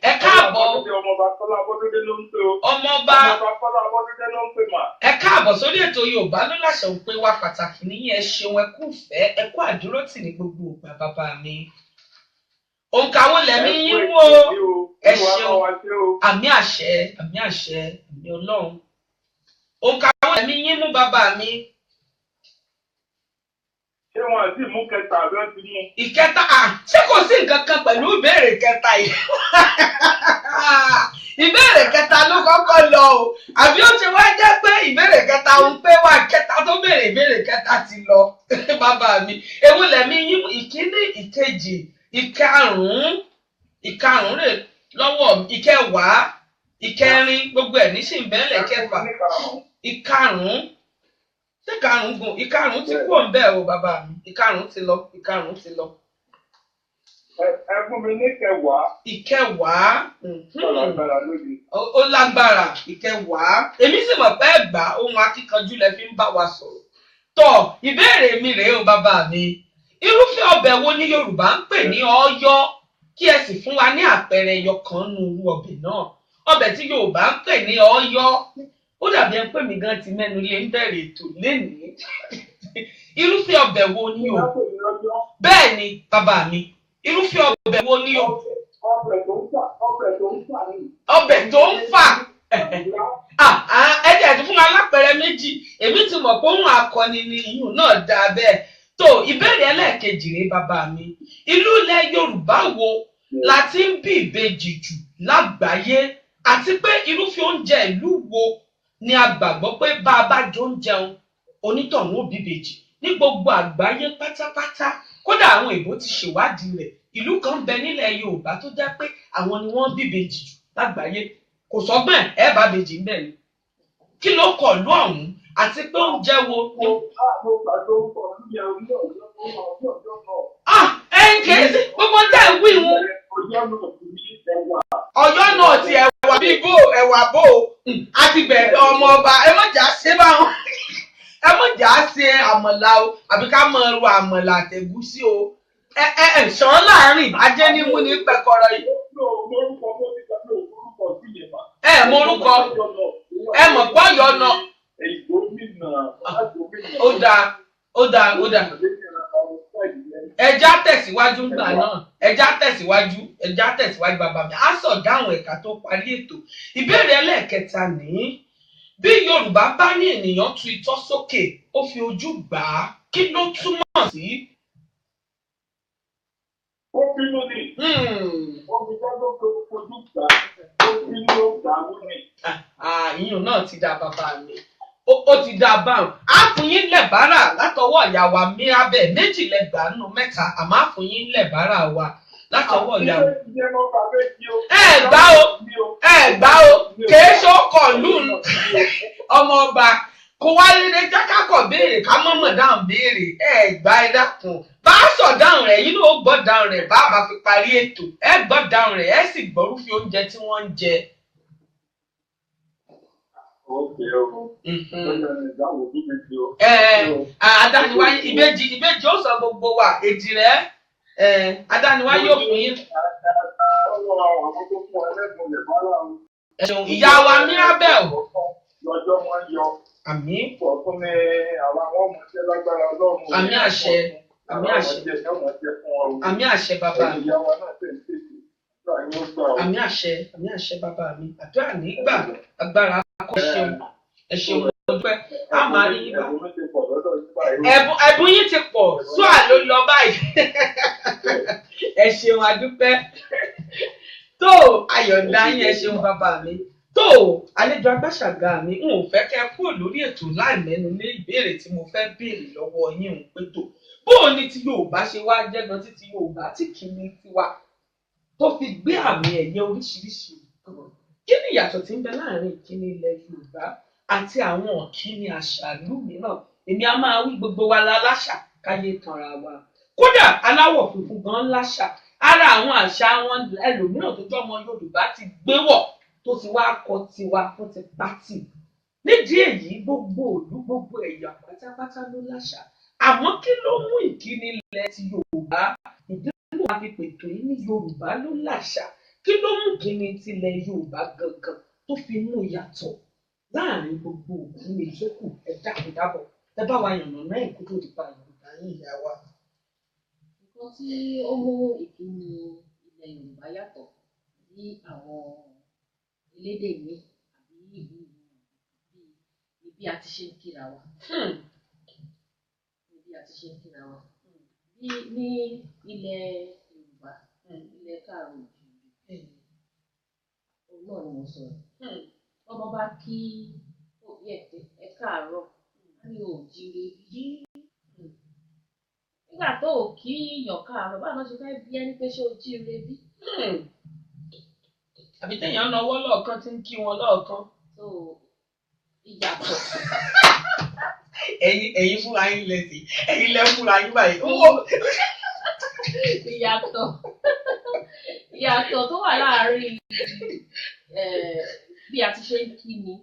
Ẹ káàbọ̀. Ọmọọba Kọ́lá Abọ́dúndé ló ń pè o. Ọmọọba Kọ́lá Abọ́dúndé ló ń pè mà. Ẹ káàbọ̀ sórí ètò Yorùbá ló láṣẹ ń pè wá pàtàkì níyẹn. Ẹ ṣeun ẹ kú ìfẹ́, ẹ kú àdúrótì ní gbogbo ìgbà bàbá mi. Òǹkàwọ́ lẹ̀mí yín wò. Ẹ ṣeun. Àmì àṣẹ, àmì àṣẹ, àmì Ọlọ́run. Òǹkàwọ́ lẹ̀mí yín mú bàbá mi. Ṣé wọn àti mú kẹta àbí wọn ti mú? Ìkẹta ṣé kò sí nǹkan kan pẹ̀lú ìbéèrè kẹta yìí? Ìbéèrè kẹta ló kọ́kọ́ lọ o. Àbí ó ti wá jẹ́ pé ìbéèrè kẹta ń pé wá kẹta tó béèrè ìbéèrè kẹta ti lọ. Bàbá mi. Èwo lẹ̀mí yín ìkíní, ìkejì, ìkarùn-ún rè lọ́wọ́ ìkẹwàá, ìkẹrin gbogbo ẹ̀ ní sì ń bẹ́ẹ̀lẹ̀ kẹfà. Ìkarùn-ún. Ṣé ìkarùn-ún ti kúrò ń bẹ́ẹ̀ o bàbá mi? Ìkarùn-ún ti lọ. Ẹ fún mi ní kẹwàá. Ìkẹwàá. Lágbára lóde. Ó lágbára ìkẹwàá. Èmi sì mọ̀ pé ẹgbàá ohun akíkanjú lẹ fi ń bá wa sọ̀rọ̀. Tọ́ ìbéèrè mi rèé o bàbá mi. Irúfẹ́ ọbẹ̀ wo ni Yorùbá ń pè ní ọ̀yọ́? kí ẹ sì fún wa ní àpẹẹrẹ ẹyọ kan nínú irú ọbẹ̀ náà. Ọbẹ̀ tí Yorùbá ń pè ní ọ̀yọ́. Ó dàbí ẹni pé mi gan ti mẹ́nu lé ń bẹ̀rẹ̀ ètò lénìí. Irúfẹ́ ọbẹ̀ wo ni o? Bẹ́ẹ̀ ni bàbá mi. Irúfẹ́ ọbẹ̀ wo ni o? Ọbẹ̀ tó ń fà. Ẹ jẹ́ ti fún wa lápẹẹrẹ méjì. Èmi ti mọ̀ pé òun akọni ni ìyún náà dá bẹ́ẹ̀. Tó ìbéèrè ẹlẹ́ẹ̀kejì rèé bàbá mi. Ìlú ilẹ̀ Yorùbá wo la ti ń bí ìbejì jù lágbàáyé? Àti pé irúfẹ́ oúnjẹ ìlú wo ni a gbàgbọ́ pé bá a bá jọ ń jẹun onítọ̀hún ó bí ìbejì ní gbogbo àgbáyé pátápátá? Kódà àwọn èèbó ti ṣèwádìí rẹ̀. Ìlú kan bẹ nílẹ̀ Yorùbá tó jẹ́ pé àwọn ni wọ́n bí ìbejì jù lágbàáyé. Kò sọ́gbọ́n ẹ bá ìbejì ń bẹ̀ ni. Kí ló kọ̀ lú ọ̀hún? Àti pé oúnjẹ wo ni. Ẹ̀yin kì í sí gbogbo tẹ̀ ń wí wọn. Ọ̀yọ́ náà ti ẹ̀wà bíi bò ẹ̀wà bò àti bẹ̀rẹ̀ ọmọ ọba ẹ má jà ṣe báwọn. Ẹ má jà ṣe àmàlà o àbí ká máa ro àmàlà àtẹ̀gúsí o. Ṣàn láàrin ajé ní mú ní pẹ̀kọ̀rọ̀ yìí. Ẹ mọ orúkọ ẹ mọ̀ pọ̀ Ọ̀yọ́ náà. Ó dáa. Ẹja tẹ̀síwájú ńgbà náà. Ẹja tẹ̀síwájú bàbá mi. Á sọ̀ dáhùn ẹ̀ka tó parí ètò. Ìbéèrè ẹlẹ́ẹ̀kẹta nìyí. Bí Yorùbá bá ní ènìyàn tu itọ́ sókè, ó fi ojú gbà á, kí ló túmọ̀ sí? Ó bínú ni. Ó fi tọ́jú pé ó fojú gbà á. Ó bínú ó gbà á lónìí. Ìyún náà ti dá bàbá mi. Ó ti dá báwọn. Á fún yín lẹ̀bárà látọwọ́ ìyàwó Mírabẹ̀. Méjì lẹ́gbàá nínú mẹ́ta àmọ́ á fún yín lẹ̀bárà wa látọwọ́ ìyàwó. Ẹ gbá o. Kèé ṣókọ̀ lùn ọmọ ọba. Kò wá lédè jákàkọ̀ béèrè ká mọ̀mọ̀ dáhùn béèrè. Ẹ gbá ẹ dákun. Bá a sọ̀ dáhùn rẹ̀ yín ló gbọ́ dáhùn rẹ̀ bá a bá fi parí ètò. Ẹ gbọ́ dáhùn rẹ̀ ẹ sì gbọ́rúfẹ́ oúnjẹ tí wọ́n ń jẹ. Adániwáyé ìbejì ó sọ gbogbo wa èjì rẹ̀ adániwáyé ò fún yín. Ìyá wa Mírabẹ̀ o. Lọ́jọ́ wọn yọ. Àmín. Fún mi àwọn ọmọdé lágbára Ọlọ́run. Àmín àṣẹ. Àmín àṣẹ. Àmín àṣẹ bàbá mi. Àmín àṣẹ bàbá mi. Àdúrà nígbà agbára kọ́ ẹ ṣeun ọdúpẹ́. A máa rí yín bá. Ẹ̀bùn yín ti pọ̀ sóà ló lọ báyìí. Ẹ ṣeun adúpẹ́. Tó ayọ̀dá yín ẹ ṣeun bàbá mi. Tó àlejò agbáṣàgà mi n ò fẹ́ kẹ́ kúrò lórí ètò láì mẹ́nu lé ìbéèrè tí mo fẹ́ béèrè lọ́wọ́ yín ń pé tó. Bó o ní tí Yorùbá ṣe wá jẹ́ gan títí Yorùbá tí kìíní tiwa tó fi gbé àmì ẹ̀yẹ oríṣiríṣi kan. Kí ni ìyàtọ̀ tí ń bẹ láàrin ìkíni ilẹ̀ Yorùbá àti àwọn ìkíni àṣà ìlú mìíràn? Èmi a máa wí gbogbo wa la láṣà káyé tanra wa. Kódà aláwọ̀ funfun gan láṣà. Ara àwọn àṣà wọn ẹlòmíràn tó jọ́ ọmọ Yorùbá ti gbé wọ̀ tó ti wá kọ tiwa fún ti pátì. Nídìí èyí gbogbo ìlú gbogbo ẹ̀yà pátápátá ló láṣà. Àmọ́ kí ló mú ìkíni ilẹ̀ ti Yorùbá? Ìdílé wa fi pètò yìí ní Yorùbá ló láṣà. Kí ló mú ìkíni tilẹ̀ Yorùbá gangan tó fi mú yàtọ̀ láàrin gbogbo ìkíni ìyókù? Ẹ dábọ̀ ẹ bá wa yànnà náà ìkú tó di pa Yorùbá yín ìyá wa. Nǹkan tí ó mú ìkíni ilẹ̀ Yorùbá yàtọ̀ sí àwọn elédè mi àbí ìlú bí a ti ṣe ń kíra wa. Bí a ti ṣe ń kíra wa. Bí ní ilẹ̀ Yorùbá, ilẹ̀ Káàárọ̀-o-ò-jíire. Òun náà ni mo sọ. Ọmọ bá kí òbí ẹ̀ pé ẹ káàárọ̀, á ní òjíire bí. Nígbà tó ò kí yàn káàárọ̀, báwo ló ṣe fẹ́ bí ẹni pé ṣé o jíire bí? Àbí téèyàn náwó lọ́ọ̀kan tí ń kí wọn lọ́ọ̀kan. So ìyàtọ̀. Ẹ̀yin fúnra yín lẹ́sìn. Ẹ̀yin lẹ́ fúnra yín báyìí. Ìyàtọ̀ tó wà láàárín bí a ti ṣe ń kí ni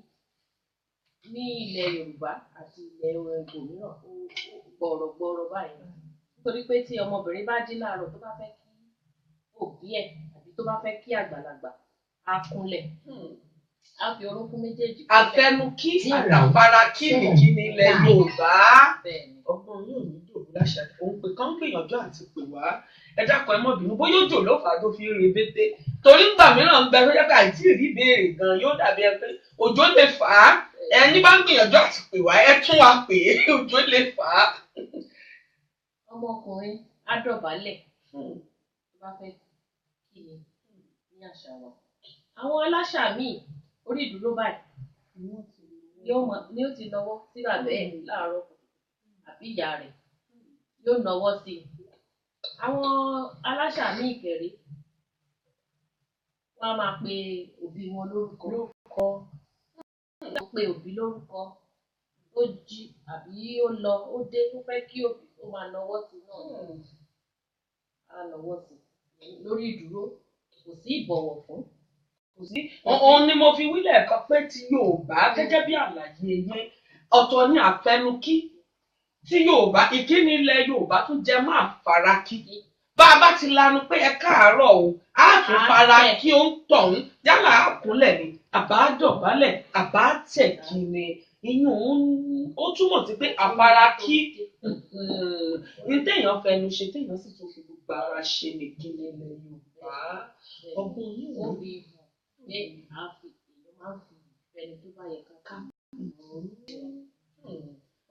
ní ilẹ̀ Yorùbá àti ilẹ̀ ibòmíràn ó gbọ̀rọ̀gbọ̀rọ̀ báyìí. Nítorí pé tí ọmọbìnrin bá jí láàárọ̀ tó bá fẹ́ kí òbí ẹ̀ àbí tó bá fẹ́ kí àgbàlagbà á kúnlẹ̀. Á fi orúnkún méjèèjì kúnlẹ̀. Àfẹnukí àtàfarakí nìkí ní ilẹ̀ Yorùbá. Ọgbọ́n yóò ní dòbú láṣà. Òun pé kán gbìyànjú àti pè wá. Ẹ dákun ẹ mọ́ bínú bóyá òjò ló fà á tó fi rebete. Torí ńgbà mìíràn ń bẹ tó jẹ́ pé àìtí rí ìbéèrè gan yóò dàbí ẹ pé òjò lè fà á. Ẹni bá ń gbìyànjú àti pè wá ẹ tún wa pè é òjò lè fà á. Ọmọkùnrin á dọ̀bálẹ̀ tó bá fẹ́ kí ni ní àṣà wa. Àwọn aláṣà míì orí ìdúró báyìí ni ó ti nawọ́ sí bàbá ẹ̀ láàárọ̀ àbí ìyá rẹ̀ yóò nawọ́ sí i. Àwọn aláṣà míì kẹ̀rí wọ́n á máa pe òbí wọn lórúkọ. Wọ́n pe òbí lórúkọ ó jí àbí ó lọ ó dé tó fẹ́ kí òbí ó máa nawọ́ sí i náà á nawọ́ sí i lórí ìdúró kò sí ìbọ̀wọ̀ fún. Òun ni mo fi wílẹ̀ kan pé ti Yorùbá gẹ́gẹ́ bí àlàyé yín ọ̀tọ̀ ní àfẹnukí tí Yorùbá ìkíni ilẹ̀ Yorùbá tún jẹ mọ́ àfarakí. Bá a bá ti lanu pé ẹ káàárọ̀ o á tún fara kí ó ń tọ̀hún yálà àkúnlẹ̀ ni àbá dọ̀bálẹ̀ àbá tẹ̀kí ni ìyún ó túmọ̀ sí pé àfarakí ní téèyàn fẹnu ṣe téèyàn sì tún fi gbogbo ara ṣe nìkíni ilẹ̀ Yorùbá. Ọgbọ́n yìí wọ́n bí pé èèyàn máa ń fi ẹni tó bá yẹ ká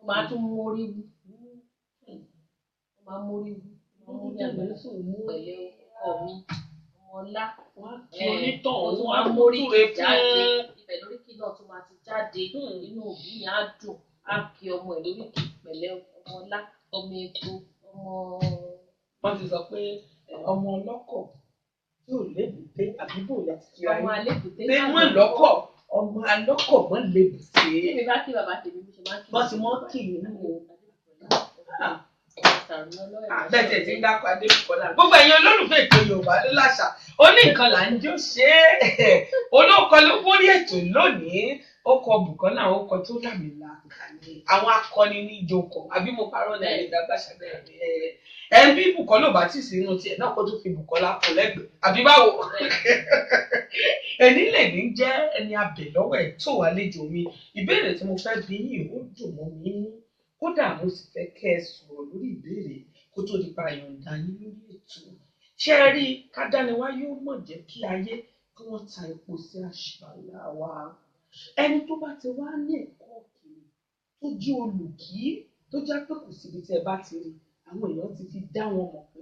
ó máa tún mórí wú ó máa mórí wú ó mórí àgbẹ̀lẹ̀ pẹ̀lẹ́ ọkọ mi ọmọ ọlá onítọ̀hún á mórí jáde ibẹ̀ lóríkì náà tún máa ti jáde inú òbí yẹn á dùn á kí ọmọ ẹ̀ lóríkì pẹ̀lẹ́ ọmọ ọlá ọmọ epo ọmọ. Wọ́n ti sọ pé ọmọ ọlọ́kọ̀ yóò lébùté àbíbò láti kí ayé. Ọmọ alébùté pé wọ́n lọ́kọ̀ ọmọ alọ́kọ̀ wọ́n lébùté. Tí mi bá kí bàbá tèmi bí ṣe máa ń kí. Wọ́n ti mọ́ kì í nínú. Bẹ́ẹ̀ tẹ̀ tí ń dákọ̀ Adébùkọ́lá. Gbogbo ẹ̀yin olólùfẹ́ ètò Yorùbá ló láṣà. Ó ní nǹkan là ń jó ṣe é. Olóòkọ ló borí ètò lónìí. Ó kọ Bùkọ́lá ó kọ tó dàmìlà. Àwọn akọni ní ìjókòó. Àbí mo parọ́ náà lè dá bàṣà bẹ́ẹ̀. Bí Bùkọ́lá ò bá tì sí inú tiẹ̀ náà kó tó fi Bùkọ́lá kọ lẹ́gbẹ̀ẹ́. Àbí báwo? Ẹni lè ní jẹ́ ẹni abẹ̀ lọ́wọ́ ẹ̀ tó wà lẹ́jọ́ mi. Ìbéèrè tí mo fẹ́ bi yín ó dùn mọ́ mi nínú. Kódà mo sì fẹ́ kẹ́ ẹ sọ̀rọ̀ lórí ìbéèrè kó tó di pa àyọ̀ǹda yín lórí ètò. Ṣé ẹ rí kádániwá yóò mọ̀ jẹ́ kí ayé kí wọ́n ta epo sí àṣàlà wa. Ẹni tó bá ti wá ní ẹ̀kọ́ òkèèrè tó jí olùkí tó jẹ́ pé kò síbi tí ẹ bá ti rí àwọn èèyàn ti fi dá wọn mọ̀ pé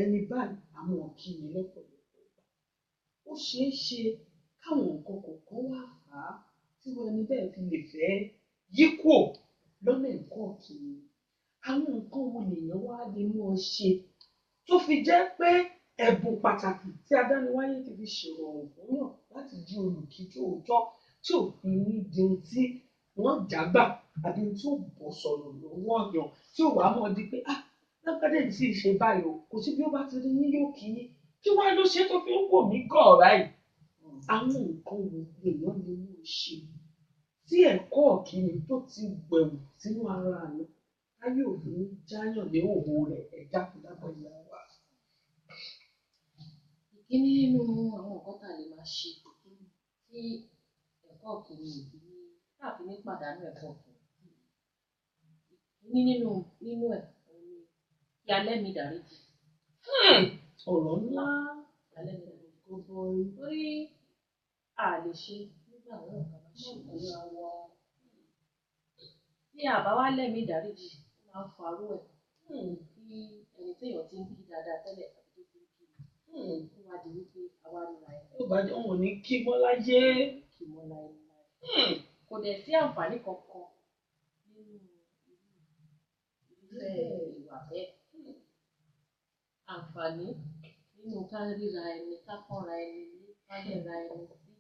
ẹni báyìí àwọn òkì mi lọ́pọ̀lọpọ̀ ìgbà. Ó ṣeé ṣe káwọn nǹkan kọ̀ọ̀kan wá fà á tí wọn ẹni bẹ́ẹ̀ fi lè fẹ́ yí kúò lọ́nà ẹ̀kọ́ òkèèrè. Àwọn nǹkan wo lèèyàn wá lè mú ọ ṣe tó fi jẹ́ pé ẹ̀bùn pàtàkì tí adániwáyé ti fi ṣèrọ̀rùn fún yàn láti jí olùkí tòótọ́ tí ò fi ní di ohun tí wọ́n jágbà àbí ohun tí ó bọ̀ sọ̀rọ̀ lọ́wọ́ yàn tí ò wá mọ̀ di pé lágbádé yìí sì ṣe báyìí o kò sí bí ó bá ti rí yín yóò kí yín kí wọ́n ló ṣe tó fi ń wò mí gọ̀ọ̀rá yìí. Àwọn nǹkan wo lèèyàn lè mú ṣe tí ẹ̀kọ́ ọ̀kìnì tó ti gbẹ̀wò sínú ara rẹ̀ ayé òbí jáyàn ní òwò rẹ̀ ẹ̀dá kúdábọ̀ ìyá wa. Ìkíní nínú àwọn nǹkan tá a lè máa ṣe tí ẹ̀kọ́ ọ̀kìnì ìbí láti ní pàdánù ẹ̀kọ́ ọ̀kìnì. Ìkíní nínú ẹ̀ kí alẹ́ mi dáríjì. Ọ̀rọ̀ ńlá alẹ́ mi dáríjì gbogbo orí a lè ṣe nígbà náà ká máa ṣe ìwé àwọn tí àbá wá lẹ́mí ìdáríjì máa ń farú ẹ̀ kí ẹni téèyàn ti ń kí dáadáa tẹ́lẹ̀ àti tó ti ń kí kó wá di wípé àwa nira ẹ̀. Tó bá jẹ́ òun ní kí mọ́ láyé. Kí mọ́ láyé. Kò dẹ̀ sí àǹfààní kankan nínú irúfẹ́ ìwà bẹ́ẹ̀. Àǹfààní nínú ká ríra ẹni ká kọ́ra ẹni ní ká lẹ́ra ẹni sí.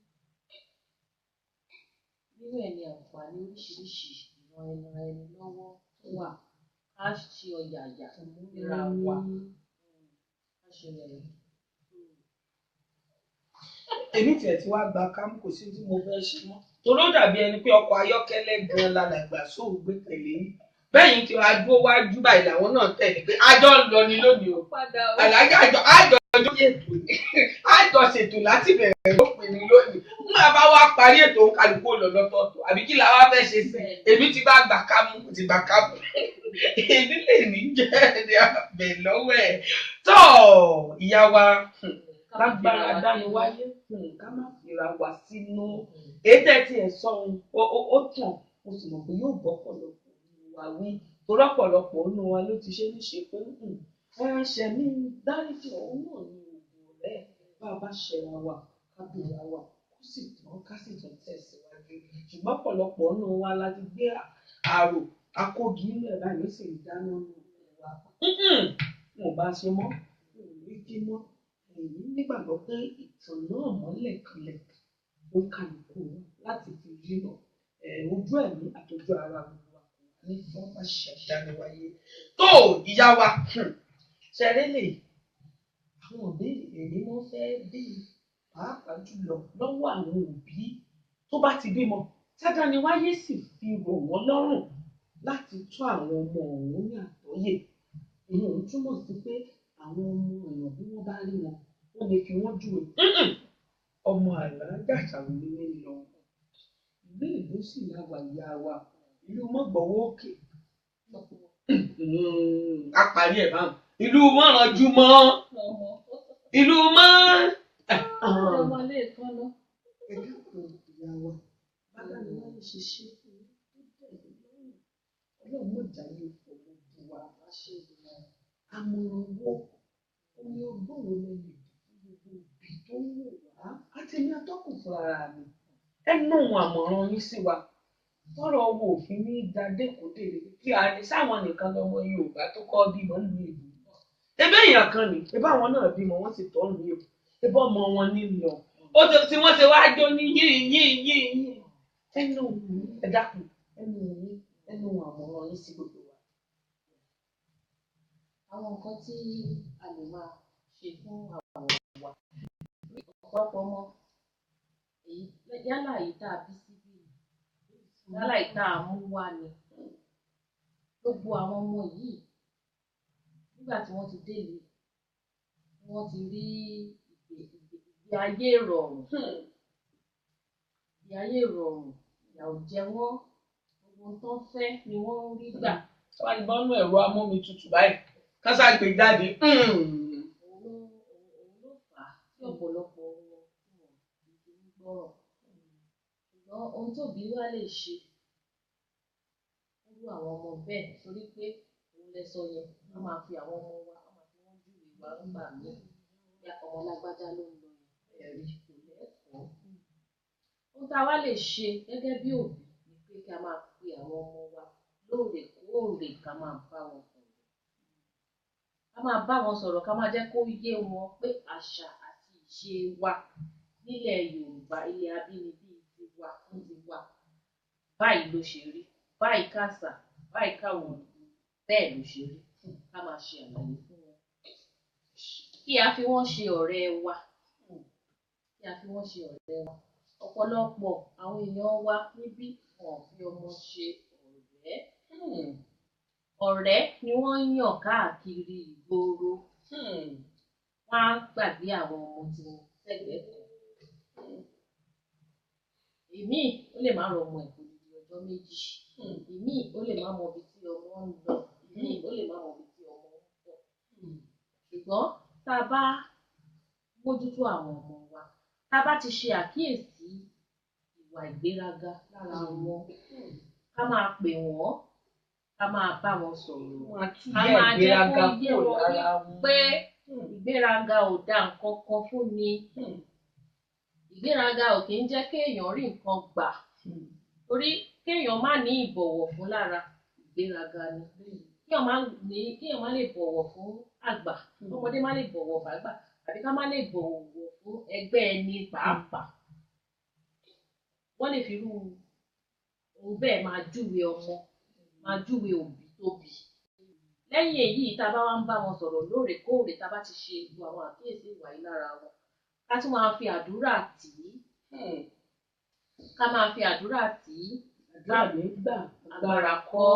Nínú ẹ̀ ni àǹfààní oríṣiríṣi ìran ẹni lọ́wọ́ tó wà ká ṣe ọ̀yàyà ìra wa ká ṣe ọ̀yàyà. Èmi tiẹ̀ tí wàá gba kámú kò sí tí mo fẹ́ ṣe mọ́. Torí ó dàbí ẹni pé ọkọ̀ ayọ́kẹ́lẹ́ gan-an lálàgbà sóò gbé tẹ̀lé yín. Bẹ́yìn tí wàá dúró wájú báyìí làwọn náà tẹ̀lé pé àjọ ń lọ ni lónìí o. Àlájá àjọ ọjọ́ ètò ní àjọṣètò láti bẹ̀rẹ̀ lópin ní lónìí nígbà bá wá parí ètò kálukú lọ́lọ́tọ̀ọ̀tọ̀ àbí kí la wá fẹ́ ṣe sí èmi ti bá gbà kámú ti gbà kámú èmi lè ní jẹ́ ẹni àbẹ̀ lọ́wọ́ ẹ̀ tó ìyá wa lágbára dániwáyé ká má fira wá sínú ètò ẹ̀ tí ẹ̀ sọ ó tàn mo sì mọ̀ pé yóò bọ́ pọ̀lọpọ̀ wá wí torí ọ̀pọ̀lọpọ̀ nínú wa ló ti ṣe níṣe pé ẹ̀ṣẹ̀ mi dáríjì òun náà ní oògùn rẹ̀ bá a bá ṣẹra wa ká bèèrè wa kó sì tán ká sì tún tẹ̀síwájú ṣùgbọ́n ọ̀pọ̀lọpọ̀ nínú wa láti gbé àrò akógi ilẹ̀ báyìí sì ń dáná nù wa wọn ò bá ṣe mọ́ wọn ò rí kí mọ́ èyí nígbàgbọ́ pé ìtàn náà mọ́lẹ̀ kanlẹ̀ ló kálukú láti fi rínà ojú ẹ̀mí àtọ́jú ara gbogbo wa ní wọ́n bá ṣàdániwáyé tó ìyá wa ṣẹlẹ̀ lè àwọn òbí èmi wọ́n fẹ́ bí pàápàá jùlọ lọ́wọ́ àwọn òbí tó bá ti bímọ ṣàdániwáyé sì fi rọ̀ wọ́n lọ́rùn láti tọ́ àwọn ọmọ ọ̀hún ní àtọ́yè ìyẹn túmọ̀ sí pé àwọn ọmọ èèyàn bí wọ́n bá rí wọn wọ́n lè fi wọ́n júwe ọmọ àlàájá ṣàwùlé lọ ìlú ìlú sì láwà ìyá wa ìlú mọ́gbọ̀wọ́ òkè a parí ẹ̀ báwọn ìlú mọ́rànjú mọ́ ìlú mọ́. ọmọ lè kán lọ. ẹ̀dá kan ìyá wa bàbá mi wọ́n lè ṣe ṣe fún mi tó tẹ̀lé lọ́rùn ọlọ́run mọ̀ jáde ọmọ bu wa bá ṣe ìlú àmọ̀ràn wo omi ọgbọ́n wo lè lè gbogbo òbí tó ń wò wá àti ní atọ́kùn fún ara mi ẹnu àmọ̀ràn yín sí wa tọrọ owó òfin ní dadékòdèrè kí a ní sáwọn nìkan lọmọ Yorùbá tó kọ́ bímọ nílùú èbó ebe èèyàn kan ní ebe àwọn náà bímọ wọ́n sì tọ́ nílùú èbó ebe ọmọ wọn nílò ó tí wọ́n ṣe wá jó ní yín ẹnu ẹ dákun ẹnu àmọ̀ràn yín sí gbogbo wa. àwọn nǹkan tí a lè máa ṣe fún àwọn wa ọ̀pọ̀lọpọ̀ ọmọ yálà yìí tá a bí síbí yálà yìí tá a mú wá ni gbogbo àwọn ọmọ yìí nígbà tí wọ́n ti dé ìlú wọ́n ti rí ìgbé ayé ìrọ̀rùn ìyà ò jẹ wọ́n gbogbo tó ń fẹ́ ni wọ́n ń rí gbà. wọ́n á gbọ́nú ẹ̀rọ amómitutù báyìí kásá gbé jáde. òun ló fà á tí ọ̀pọ̀lọpọ̀ wọn kì í gbọ́rọ̀ ṣùgbọ́n ohun tóbi wá lè ṣe irú àwọn ọmọ bẹ́ẹ̀ torí pé òun lẹ sọ yẹn wọ́n máa fi àwọn ọmọ wa wọ́n máa fi wọ́n júwe wa nígbà míì bí ọmọ lágbájá ló ń lọ ẹ̀rí kò lẹ́kọ̀ọ́. ohun tá a wá lè ṣe gẹ́gẹ́ bí òbí ni pé ká máa pe àwọn ọmọ wa lóòrèkóòrè ká máa bá wọn sọ̀rọ̀ ká máa bá wọn sọ̀rọ̀ ká máa jẹ́ kó yé wọn pé àṣà àti ìṣe wa nílẹ̀ Yorùbá ilẹ̀ abínibí tiwa fún tiwa báyìí ló ṣe rí báyìí kàṣà báyìí káwọn bẹ́ẹ̀ ló ṣe rí ká máa ṣe àlàyé fún wọn kí a fi wọ́n ṣe ọ̀rẹ́ wa ọ̀pọ̀lọpọ̀ àwọn èèyàn wa níbí wọn fi ọmọ ṣe ọ̀rẹ́ ni wọ́n ń yàn káàkiri ìgboro wọ́n á gbàgbé àwọn ọmọ tí wọ́n sẹ́gbẹ̀ẹ́ kan ìmíì ó lè má rọ ọmọ ẹ̀ kò ní di ọjọ́ méjì ìmíì ó lè má mọ ibi tí ọmọ ń lọ ìmíì ó lè má mọ ibi tí ọmọ ń bọ̀ ṣùgbọ́n tá a bá mójútó àwọn ọmọ wa tá a bá ti ṣe àkíyèsí ìwà ìgbéraga lára wọn ká máa pè wọ́n ká máa bá wọn sọ̀rọ̀ ká máa jẹ́ kó yé wọn pé ìgbéraga ò dá nǹkan kan fún ni ìgbéraga ò kì í jẹ́ kéèyàn rí nǹkan gbà torí kéèyàn má ní ìbọ̀wọ̀ fún lára ìgbéraga ni kéèyàn má lè bọ̀wọ̀ fún àgbà ọmọdé má lè bọ̀wọ̀ fàgbà àbí ká má lè bọ̀wọ̀ fún ẹgbẹ́ ẹni pàápàá wọ́n lè fi irú ohun bẹ́ẹ̀ máa júwe ọmọ máa júwe òbí tóbi lẹ́yìn èyí tá a bá wá ń bá wọn sọ̀rọ̀ lóòrèkóòrè tá a bá ti ṣe gbogbo àwọn àkíyèsí ìwà yìí lára wọn ká tún máa fi àdúrà tì í ká máa fi àdúrà tì í agbára kọ́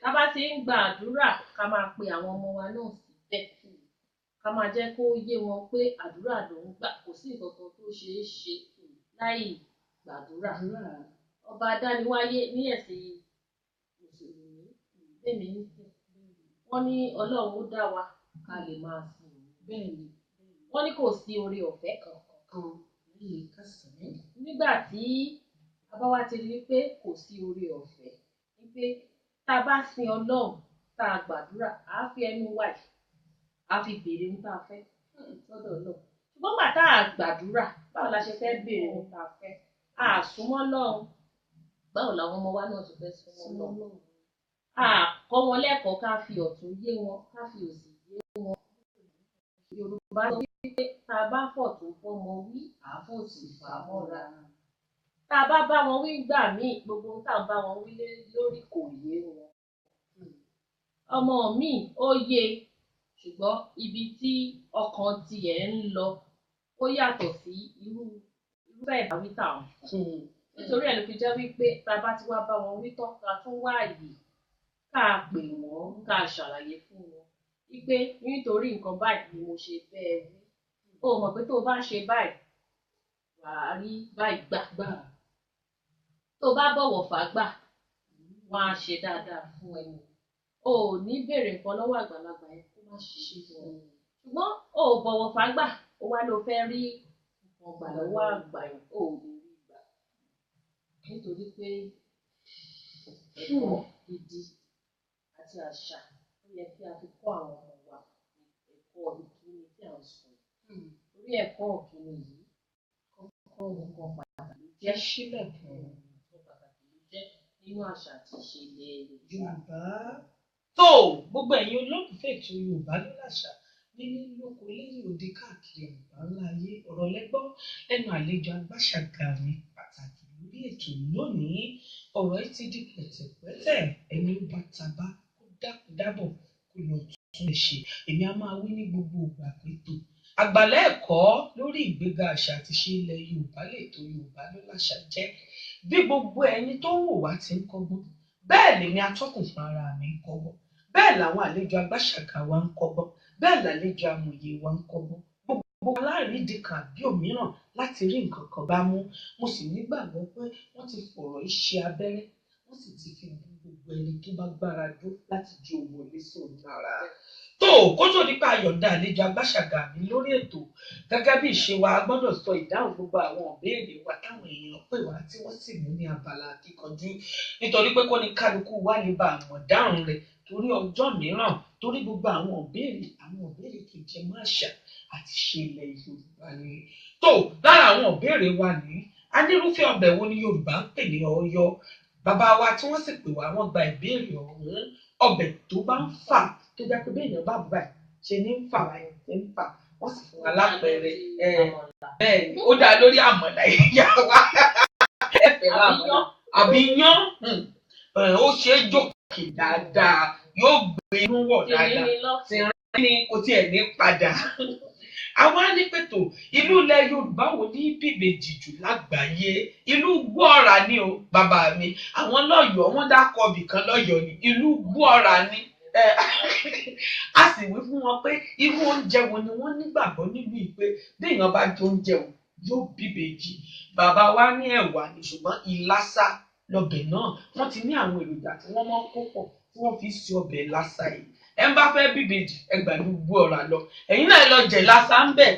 tá a bá ti ń gba àdúrà ká máa pe àwọn ọmọ wa náà síbẹ̀ ká máa jẹ́ kó yé wọn pé àdúrà ló ń gbà, kò sí nǹkan kan tó ṣeé ṣe láì gbàdúrà. Ọba adániwáyé ní ẹ̀sìn Mùsùlùmí lèmi ń sìn. Wọ́n ní Ọlọ́run ó dá wa ká lè máa sìn. Bẹ́ẹ̀ni. Wọ́n ní kò sí oore ọ̀fẹ́ kankan. Nígbà tí a bá wá ti rí pé kò sí oore ọ̀fẹ́, wípé tá a bá sin Ọlọ́run tá a gbàdúrà, á fi ẹnu wáyé, á fi béèrè ohun tá a fẹ́ lọ́dọ̀ Ọlọ́run. Ṣùgbọ́n gbà tá a gbàdúrà, báwo la ṣe fẹ́ béèrè ohun tá a fẹ́? A súnmọ́ Ọlọ́run. Báwo làwọn ọmọ wa náà ṣe fẹ́ súnmọ́ Ọlọ́run? A kọ́ wọn lẹ́kọ̀ọ́ ká fi ọ̀tún yé wọn, ká fi òsì yé wọn. Yorùbá sọ wípé tá a bá fọ̀tún fọ́mọ wí, àfòsì fà á mọ́ra. Tá a bá wọn wí gbà míì, gbogbo ohun tá a bá wọn wí lórí kò yé wọn. Ọmọ mi ó yé, ṣùgbọ́n ibi tí ọkàn tiẹ̀ ń lọ ó yàtọ̀ sí irúfẹ́ ìbáwí tá à ń fún. Nítorí ẹ̀ ló fi jẹ́ wípé tá a bá ti wá bá wọn wí tán, ká tún wá àyè ká pè wọ́n, ká ṣàlàyé fún wọn wípé nítorí nǹkan báyìí ni mo ṣe fẹ́ ẹ wí. O mọ̀ pé tó o bá ṣe báyìí, wàá rí báyìí gbà. Tó o bá bọ̀wọ̀ fàgbà, wọ́n á ṣe dáadáa fún ẹni. O ò ní béèrè nǹkan lọ́wọ́ àgbàlagbà yẹn kó má ṣe fún ọ. Ṣùgbọ́n o ò bọ̀wọ̀ fàgbà, o wá ló fẹ́ rí nǹkan gbà lọ́wọ́ àgbà yẹn, o ò lè rí gbà. Nítorí pé ẹ̀kọ́ gidi àti àṣà ó yẹ kí a fi kọ́ àwọn ọmọ wa, ẹ̀kọ́ ìkíni tí à ń sọ. Orí ẹ̀kọ́ ìkíni yìí, kọ́kọ́ nǹkan pàtàkì ló jẹ́ sílẹ̀ fún nǹkan pàtàkì ló jẹ́ nínú àṣà àti ìṣe ilẹ̀ Yorùbá. Tó gbogbo ẹ̀yin olólùfẹ́ ètò Yorùbá ló láṣà nílé lóko lẹ́yìn òde káàkiri àgbáńlá ayé, ọ̀rọ̀ lẹ́gbọ́ lẹ́nu àlejò agbáṣàgà mi pàtàkì lórí ètò lónìí. Ọ̀rọ̀ yìí ti di pẹ̀tẹ̀pẹ̀tẹ̀, ẹni ó bá tabá kó dákun dábọ̀ kó lọ tún lè ṣe. Èmi á máa wí ní gbogbo ìgbà pé tó àgbàlá ẹ̀kọ́ lórí ìgbéga àṣà àti ìṣe ilẹ̀ Yorùbá lètò Yorùbá ló láṣà jẹ́. Bí gbogbo ẹni tó ń wò wá ti ń kọ́gbọ́n, bẹ́ẹ̀ lèmi atọ́kùn fún ara mi ń kọ́gbọ́n, bẹ́ẹ̀ làwọn àlejò agbáṣàgà wa ń kọ́gbọ́n, bẹ́ẹ̀ làlejò amòye wa ń kọ́gbọ́n. Gbogbo aláàrídì kan àbí òmíràn láti rí nǹkan kan bá mú. Mo sì nígbàgbọ́ pé wọ́n ti fọ̀rọ̀ iṣẹ́ abẹ́rẹ́, wọ́n sì ti fi gbogbo ẹni tó bá gbára dúró láti jí owó ilé sóun lára. Tó kó tó nípa àyọ̀ǹda àlejò agbáṣàgà mi lórí ètò, gẹ́gẹ́ bí ìṣe wa gbọ́dọ̀ sọ ìdáhùn gbogbo àwọn ìbéèrè wa táwọn èèyàn pè wá tí wọ́n sì mú ní abala kíkanjú, nítorí pé kó ní kálukú wá lè bá àmọ̀ dáhùn rẹ̀ torí ọjọ́ mìíràn, torí gbogbo àwọn ìbéèrè tó jẹ mọ́ àṣà àti ìṣe ilẹ̀ Yorùbá ni. Tó lára àwọn ìbéèrè wa ní anírúfẹ́ ọbẹ̀ wo ni Yorùbá ń pè ní ọ̀yọ̀? Bàbá wa tí wọ́n sì pè wá, wọ́n gba ìbéèrè ọ̀hún. Ọbẹ̀ tó bá ń fà tó jẹ́ pé bí èèyàn bá bá ṣe ní ń fà wáyé ṣe ń fà, wọ́n sì fún wa lápẹẹrẹ bẹ́ẹ̀ ni ó dá lórí àmàlà ìyá wa àbí iyán ó ṣe é jókè dáadáa, yóò gbé inú wọ̀ dáadáa, tìrín ni kò tiẹ̀ ní padà. Àwọn anípètò ìlú ilẹ̀ Yorùbá wo ní bíbèjì jù lágbàáyé? Ìlú Gbọ́ọ̀rà ni o bàbá mi. Àwọn lọ́yọ̀ọ́ wọ́n dákọ̀ ibì kan lọ́yọ̀ọ́ ni ìlú Gbọ́ọ̀rà ni. A sì wí fún wọn pé irú oúnjẹ wo ni wọ́n nígbàgbọ́ nílùú yìí pé bí èèyàn bá jẹ oúnjẹ o yóò bíbèjì. Bàbá wa ní ẹ̀wà ni, ṣùgbọ́n ìlàsà lọ́bẹ̀ náà. Wọ́n ti ní àwọn èròjà tí wọ́n máa ń kó pọ̀ tí wọ́n fi ṣe ọbẹ̀ ìlàsà yìí. Ẹ ń bá fẹ́ bíbèjì ẹ gbàdú Gbọ́ọ̀rà lọ. Ẹ̀yin náà lọ jẹ ìlàsà ń bẹ̀.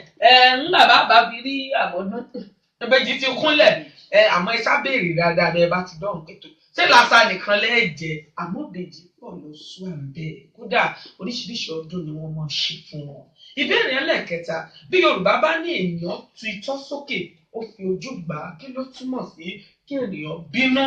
Ńgbà bá fi rí àmọ́dún ìbejì ti kúnlẹ̀. Àmọ́ ẹ sábẹ́rì dáadáa bẹ́ẹ̀ bá ti dọ̀hún pẹ̀tọ́. Ṣé ìlàsà nìkan lẹ́ẹ̀jẹ̀? Àmọ́ ìbejì pọ̀ lọ sún àǹbẹ̀. Kódà oríṣiríṣi ọdún ni wọ́n máa ń ṣe fún wọn. Ìbéèrè ẹlẹ́ẹ̀kẹta, bí Yorùbá bá ní èèyàn tu itọ́ sókè ó fi ojú gbà á, kí ló túmọ̀ sí kí ènìyàn bínú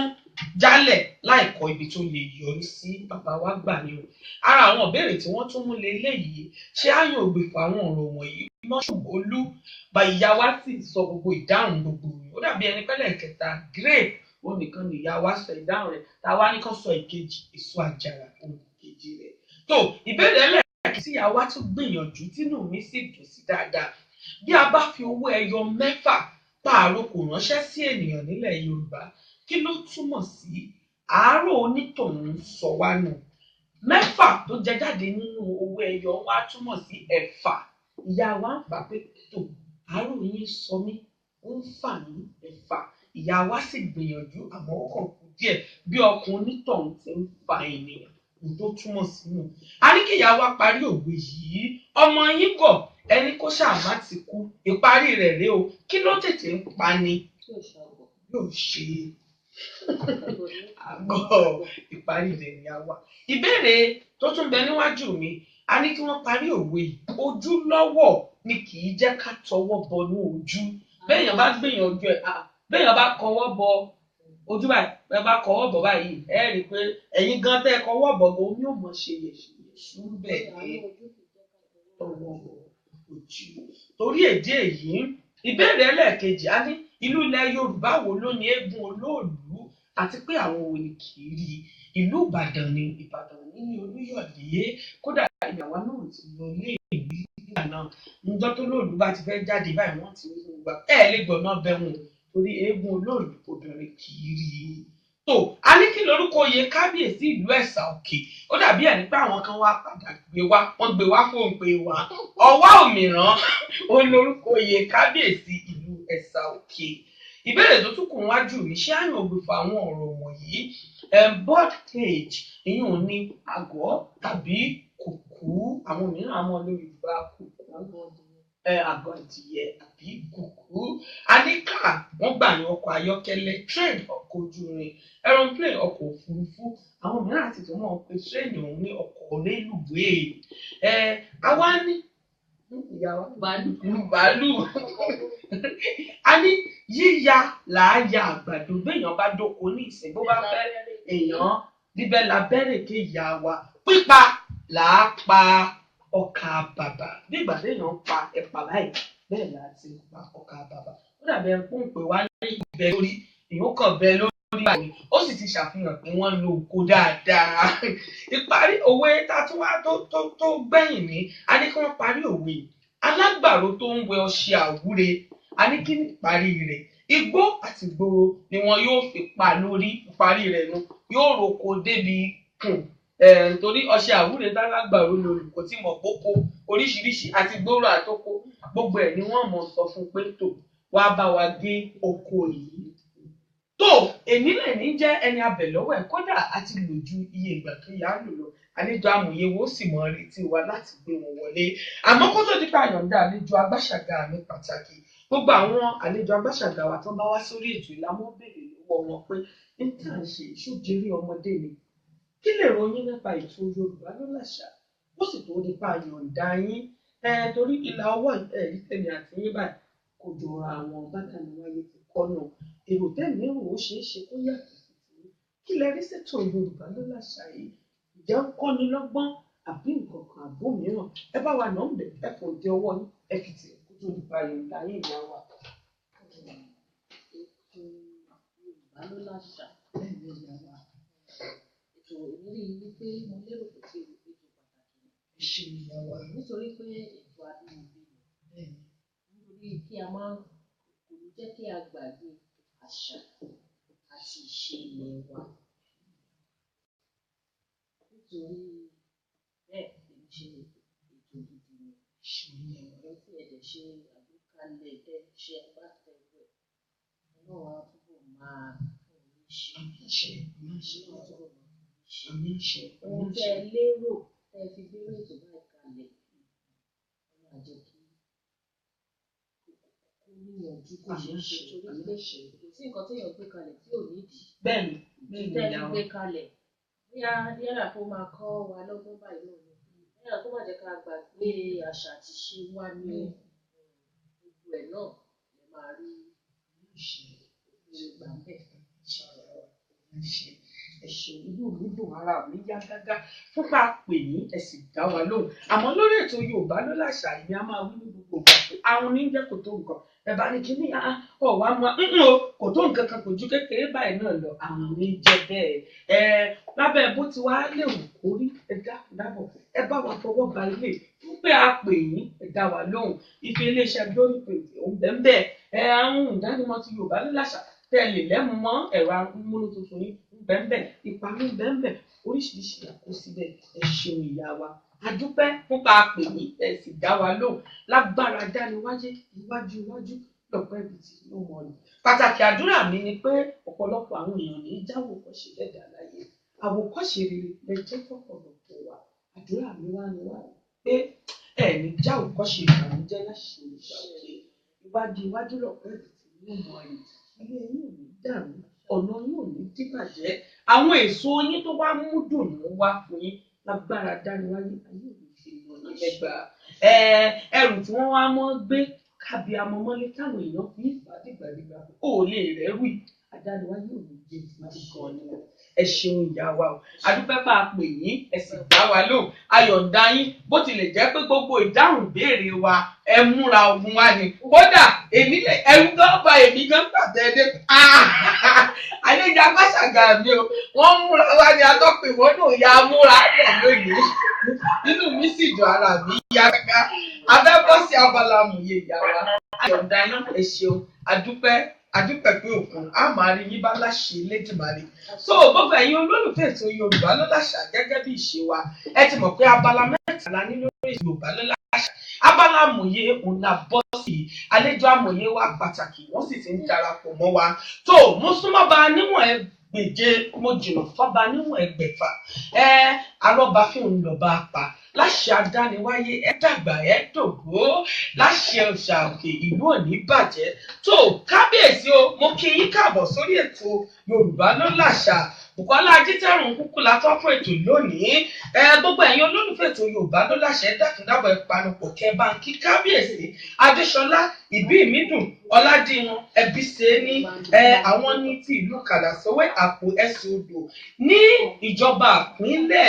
jálẹ̀ láìkọ ibi tó lè yọrí sí? Bàbá wa gbà ní o. Ara àwọn ìbéèrè tí wọ́n tún mú lé léyìí, ṣé àyàn ògbè fún àwọn ọ̀rọ̀ wọ̀nyí mọ́ ṣùgbọ́n bá ìyá wa sì sọ gbogbo ìdáhùn gbogbo rẹ̀. Ó dàbí ẹni pẹ́lẹ̀ kẹta grape ó nìkan ni ìyá wa sọ ìdáhùn rẹ̀, táwa ní kán sọ ìkejì èso àjàrà ohun ìkejì rẹ̀. Tó ìbéèrè ẹlẹ́ẹ̀kejì tí ìyá wa tún gbìyànjú tínú mi sì dùn sí dáadáa. Bí a bá fi owó ẹyọ 6 pààrọ̀ kò ránṣẹ́ sí ènìyàn nílẹ̀ Yorùbá, kí ló túmọ̀ sí? Àárò onítọ̀hún sọ wá nù. 6 tó jẹ jáde nínú owó ẹyọ wá túmọ̀ sí ẹ̀fà ìyá wa ń fà pé tó àárò yín sọ mí ó ń fà mí ẹ̀fà ìyá wa sì gbìyànjú àmọ́ ó kàn kú díẹ̀ bí ọkùnrin onítọ̀hún ti ń fa ènìyàn kò tó túmọ̀ sínú. a ní kí ìyá wa parí òwe yìí ọmọ yín gọ̀ ẹni kó ṣáà má ti kú ìparí rẹ̀ rèé o kí ló tètè ń pa ni yóò ṣe àgọ́ ìparí rẹ̀ ni a wà. ìbéèrè tó tún bẹ níwájú mi a ní kí wọ́n parí òwe yìí ojú lọ́wọ́ ni kì í jẹ́ ká tọwọ́ bọnú ojú béèyàn bá gbìyànjú ẹ̀ béèyàn bá kọwọ́ bọ ojú báyìí bẹ́ẹ̀ bá kọwọ́ bọ̀ báyìí ẹ rí i pé ẹ̀yin gan tẹ́ kọwọ́ bọ̀ gan omi ò mọ̀ ṣe yẹ̀ṣù bẹ́ẹ̀ ni tọwọ́ bọ̀ ojú. torí èdè èyí ìbéèrè ẹlẹ́ẹ̀kejì á ní ìlú ilẹ̀ Yorùbá wo ló ní eégún Olóòlù àti pé àwọn wo ni kì í rí ìlú Ìbàdàn ní Olúyọ̀lé kódà ìyàwó náà ti lọ ilé ìwé nígbà náà níjọ́ tó Olóòlù bá ti fẹ́ jáde báyìí wọ́n ti ń gbà lè gbọ̀nà bẹ̀wọ̀n torí eégún Olóòlù obìnrin kì í rí i. tó a ní kí lórúkọ oyè kábíyèsí ìlú Ẹ̀sà Òkè ó dàbí ẹni pé àwọn kan wá padà wọ́n gbé wá fóun pé wá ọwá òmìrán ó lórúkọ oyè kábíyèsí ìlú Ẹ̀sà Òkè. ìbéèrè tó tún kù wájú mi ṣé àyàn ògbè fún àwọn ọ̀rọ̀ wọ̀nyí bird cage ìyún ní àgọ́ tàbí kùkú àwọn mìíràn àmọ́ lórí ìgbà kùkú àgọ́ adìyẹ àbí kùkú. aníkà wọ́n gbà ní ọkọ̀ ayọ́kẹ́lẹ́ train ọkọ̀ ojú irin aeroplane ọkọ̀ òfurufú àwọn mìíràn àti tó mọ̀ pé train òun ní ọkọ̀ rélùwéè àwa ní bàálù a ní yíya làáya àgbàdo béèyàn bá dóko ní ìsìn bó bá fẹ́ èèyàn bíbẹ́ labẹ́rẹ̀ kéèyà wa pípa làá pa ọkà bàbà nígbà téèyàn pa ẹ̀pà báyìí bẹ́ẹ̀ la ti pa ọkà bàbà ó dàbí ẹni pé ń pè wá ní ìbẹ lórí èèyàn kàn bẹ lórí báyìí ó sì ti ṣàfihàn pé wọ́n lo oko dáadáa. ìparí òwe tatuwa tó gbẹ̀yìn ní a ní kí wọ́n parí òwe alágbàro tó ń wẹ ọṣẹ àwúre a ní kí ní ìparí rẹ̀ igbó àti ìgboro ni wọn yóò fi pa lórí ìparí rẹ̀ nu yóò roko débi kùn torí ọṣẹ àwúre dálágbàro lolùkọ́ tí mọ̀ pópó oríṣiríṣi àti gbòòrò àtòkò gbogbo ẹ̀ ni wọ́n mọ̀ sọ fún pé tó wá bá wa gé oko yìí. tó èmi lè ní jẹ́ ẹni abẹ̀lọ́wọ́ ẹ̀ kódà àti lò ju iye ìgbà tó yá lò lọ àlejò amòye wo sì mọ retí wa láti gbé wọn wọlé àmọ́ kó tó di pa àyànjá àlejò agbáṣàgà mi pàtàkì gbogbo àwọn àlejò agbáṣàgà wa tó bá wá sórí ètò ìlàmọ́ béèrè lọ́wọ́ wọn pé níta ṣe ìṣòjèrè ọmọdé ni kí lè ròyìn nípa ètò Yorùbá ló làṣà ó sì tó di pa àyànjá yín torí ìlà ọwọ́ ẹ̀rí tèmi àti yín báyìí kò jọra àwọn bàtà ni wáyé ti kọ́nà èrò tẹ̀mí rò ó ṣeé ṣe kó yàtọ̀ sí ti kí lè rí ṣètò Yorùbá ló làṣà yìí ìjẹ́ ń kọ́ni lọ́gbọ́n àbí nǹkan kan àbó mìíràn ẹ bá wa nà ń bẹ̀ ẹ kò dé ọwọ́ yín ẹ fi tì kó tó di pa àyànjá yín ìyá wa. Yorùbá ló láṣà ètò ìrírí wípé mo lérò pé kí ètò pàtàkì ṣe ìyá wa nítorí pé ètò abínibí nítorí kí a máa kò ní jẹ́ kí a gbàgbé àṣà àti ìṣe ilẹ̀ wa nítorí bẹ́ẹ̀ èmi ṣe ètò gidi ni ṣe ìyá wa ọ̀rẹ́ tí ẹ̀dẹ̀ ṣe àgbékalẹ̀ ẹ̀ ṣe agbátẹrù ẹ̀ ọlọ́run á túbọ̀ máa fún mi ṣe ohun tẹ́ ẹ lérò tẹ́ ẹ fi gbé ètò báyìí kalẹ̀ ọlọ́run á jẹ́ kí kó níyànjú kó ṣe é ṣe torí pé kò sí nǹkan téèyàn gbé kalẹ̀ tí ò nídìí bẹ́ẹ̀ni tẹ́ ẹ fi gbé kalẹ̀ bóyá yálà kó máa kọ́ wa lọ́gbọ́n báyìí náà ni yálà kó má jẹ́ ká gbàgbé àṣà àti ṣe wá ní gbogbo ẹ̀ náà lè máa rí ìgbà bẹ́ẹ̀. ẹ̀ṣẹ̀ inú mi dùn ara mi yá gágá fún bá a pè yín ẹ sì dá wa lóhùn àmọ́ lórí ètò Yorùbá ló làṣà ìní a máa wí ní gbogbo ìgbà pé àwọn oníjẹ kò tó nǹkan ẹ bá ní kíní ọwọ́ àmọ́ kò tó nǹkan kan kò ju kékeré báyìí náà lọ àwọn oníjẹ bẹ́ẹ̀ lábẹ́ bó ti wá léwu kórí ẹ dábọ̀ ẹ bá wa fọwọ́ ba ilé fún pé a pè yín ẹ dá wa lóhùn ife iléeṣẹ́ glory print òun bẹ́ẹ̀ àwọn ìdánimọ̀ ti Yorùbá ló làṣà tẹ́lẹ̀ lẹ́mu mọ́ ẹ̀rọ amúnútutù yín bẹ́ẹ̀ ìpamọ́ bẹ́ẹ̀ oríṣiríṣi àkó síbẹ̀. Ẹ ṣeun ìyá wa. A dúpẹ́ nípa àpè yìí ẹ sì dá wa lóhùn lágbára dániwáyé iwájú lọ́pẹ́ ibi tí yóò mọ̀ ní. Pàtàkì àdúrà mi ni pé ọ̀pọ̀lọpọ̀ àwọn èèyàn ní jáwòkọ́ṣe lẹ́dà láyé. Àwòkọ́ṣe rere lẹ jẹ́ fọ́pọ̀lọpọ̀ wa. Àdúrà mi wá ni wá pé ẹni jáwòkọ́ṣe ìbànújẹ́ láṣẹ ìṣàkè iwájú lọ́pẹ́ ibi tí yóò mọ̀ ní. Ilé yín ò ní dàrú, ọ̀nà yín ò ní dìbàjẹ́. Àwọn èso yín tó wá mú dùnú wá fún yín lágbára dániwáyé ayé òní fi mọ ní ẹgbà ẹrù tí wọ́n wá mọ́ gbé kábí amọmọlé táwọn èèyàn fi ìfà dìgbàdìgbà ó lè rẹ́rù yìí adániwáyé òní gbé ti gan ni ẹ ṣeun ìyá wa o adúpẹ́ bá a pè yín ẹ sì dá wa lóhùn ayọ̀ǹda yín bó tilẹ̀ jẹ́ pé gbogbo ìdáhùn ìbéèrè wa ẹ múra ogun wa ni kódà èmi lè ẹrú gan bá èmi gan pàtẹ dé àlejò agbáṣàgà mi o wọ́n múra wa ni atọ́pẹ̀ wọn náà ya múra pọ̀ lónìí nínú mi sì dùn ara mi yá ká abẹ́ bọ́ sí abala amòye ìyá wa ayọ̀ǹda yín ẹ ṣeun adúpẹ́ pé òkun á máa rí yín bá láṣẹ Elédùmarè so gbogbo ẹ̀yin olólùfẹ́ ètò Yorùbá ló láṣà gẹ́gẹ́ bí ìṣe wa ẹ ti mọ̀ pé abala mẹ́tàlá ní lórí Yorùbá ló láṣà abala amòye òun la bọ́ sí àlejò amòye wa pàtàkì wọ́n sì ti ń darapọ̀ mọ́ wa tó mo súnmọ́ ba níwọ̀n ẹgbẹ̀je mo jìnnà fọ́ba níwọ̀n ẹgbẹ̀fà arọ́ba fíìmù lọ́ba apá láṣẹ adániwáyé ẹ dàgbà ẹ dògbó láṣẹ òòṣà òkè ìlú òní bàjẹ́ tó kábíyèsí o mo kí yín káàbọ̀ sórí ètò Yorùbá ló láṣà Bùkọ́lá Ajítẹ̀rùn kúkú la tọ́ fún ètò lónìí gbogbo ẹ̀yin olólùfẹ́ ètò Yorùbá ló láṣẹ dákúndábọ̀ ìpanupọ̀ kẹbàǹkì kábíyèsí Adéṣọlá Ìbímídùn Ọládìran Ẹbíṣẹ́ní àwọn ní ti ìlú Kàlàsówé Àpò Ẹsẹ̀ Odò ní ìjọba ìpínlẹ̀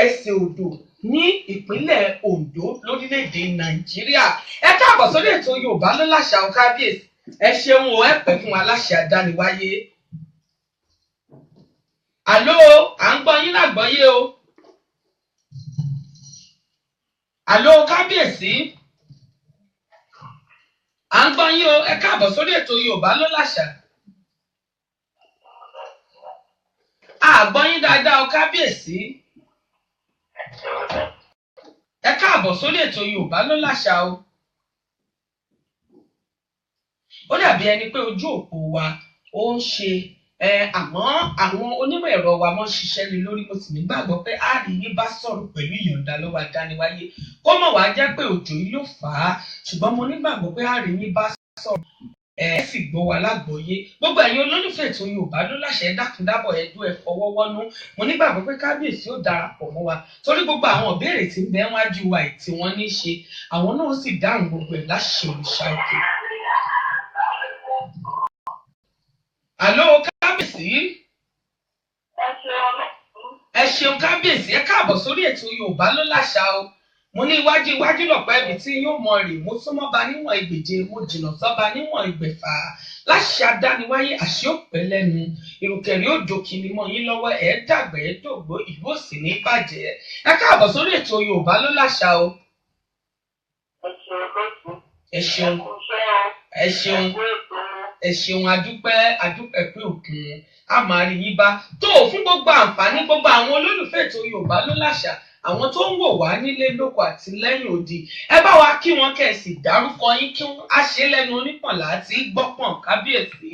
Ẹsẹ̀ Odò ní ìpínlẹ̀ Oǹdó lórílẹ̀‐èdè Nàìjíríà ẹ káàbọ̀ sórí ètò Yorùbá ló láṣà o kábíyèsí ẹ ṣeun o ẹ pẹ́ fún wa láṣẹ adániwáyé. Àló à ń gbọ́ yín lágbọ́yé o. Àló kábíyèsí à ń gbọ́ yín o ẹ káàbọ̀ sórí ètò Yorùbá ló láṣà. À gbọ́ yín dáadáa o kábíyèsí. Ẹ káàbọ̀ sórí ètò Yorùbá ló láṣà o. Ó dàbí ẹni pé ojú òpó wa ó ń ṣe àmọ́ àwọn onímọ̀ ẹ̀rọ wa mọ́ ṣiṣẹ́ lé lórí mo sì nígbàgbọ́ pé a rí yín bá sọ̀rọ̀ pẹ̀lú ìyọ̀ǹda lọ́wọ́ adániwáyé kó mọ̀ wá jẹ́ pé òjò yìí ló fà á ṣùgbọ́n mo nígbàgbọ́ pé a rí yín bá sọ̀rọ̀ sì gbọ́ wa lágbọ́yé gbogbo ẹ̀yin olólùfẹ́ ètò Yorùbá ló láṣẹ dákúndábọ̀ ẹ̀dú ẹ̀ fọwọ́wọ́nú mo nígbàgbọ́ pé kábíyèsí ó darapọ̀ mọ́ wa torí gbogbo àwọn ìbéèrè tí ń bẹ wájú wa tí wọ́n ní ṣe àwọn náà sì dáhùn gbogbo ẹ̀ láṣẹ òrìṣà òkè. Àló kábíyèsí. Ẹ ṣeun kábíyèsí ẹ káàbọ̀ sórí ètò Yorùbá ló láṣà o mo ní iwájú lọ̀pẹ́ ibi tí yóò mọ rè mo súnmọ́ ba níwọ̀n ẹgbẹ̀je mo jìnnà sọ́ba níwọ̀n ẹgbẹ̀fà láṣẹ adániwáyé àṣẹ òpẹ́ lẹ́nu ìrùkẹ̀rẹ̀ òjò kìíní mọ́ yín lọ́wọ́ ẹ̀ dàgbẹ́ ẹ̀ dògbó ìlú òsì ní bàjẹ́ ẹ káàbọ̀ sórí ètò Yorùbá ló láṣà o. Ẹ ṣeun adúpẹ́ pé òkun a máa rí yín bá tó fún gbogbo àǹfààní gbogbo àwọn olólùfẹ́ ètò Yorùbá ló láṣà àwọn tó ń wò wá nílé lóko àti lẹ́yìn odi ẹ bá wa kí wọn kẹ̀sì dárúkọ yín kí wọ́n á ṣe lẹ́nu onípọ̀nlá àti gbọ́pọ̀n kábíyèsí.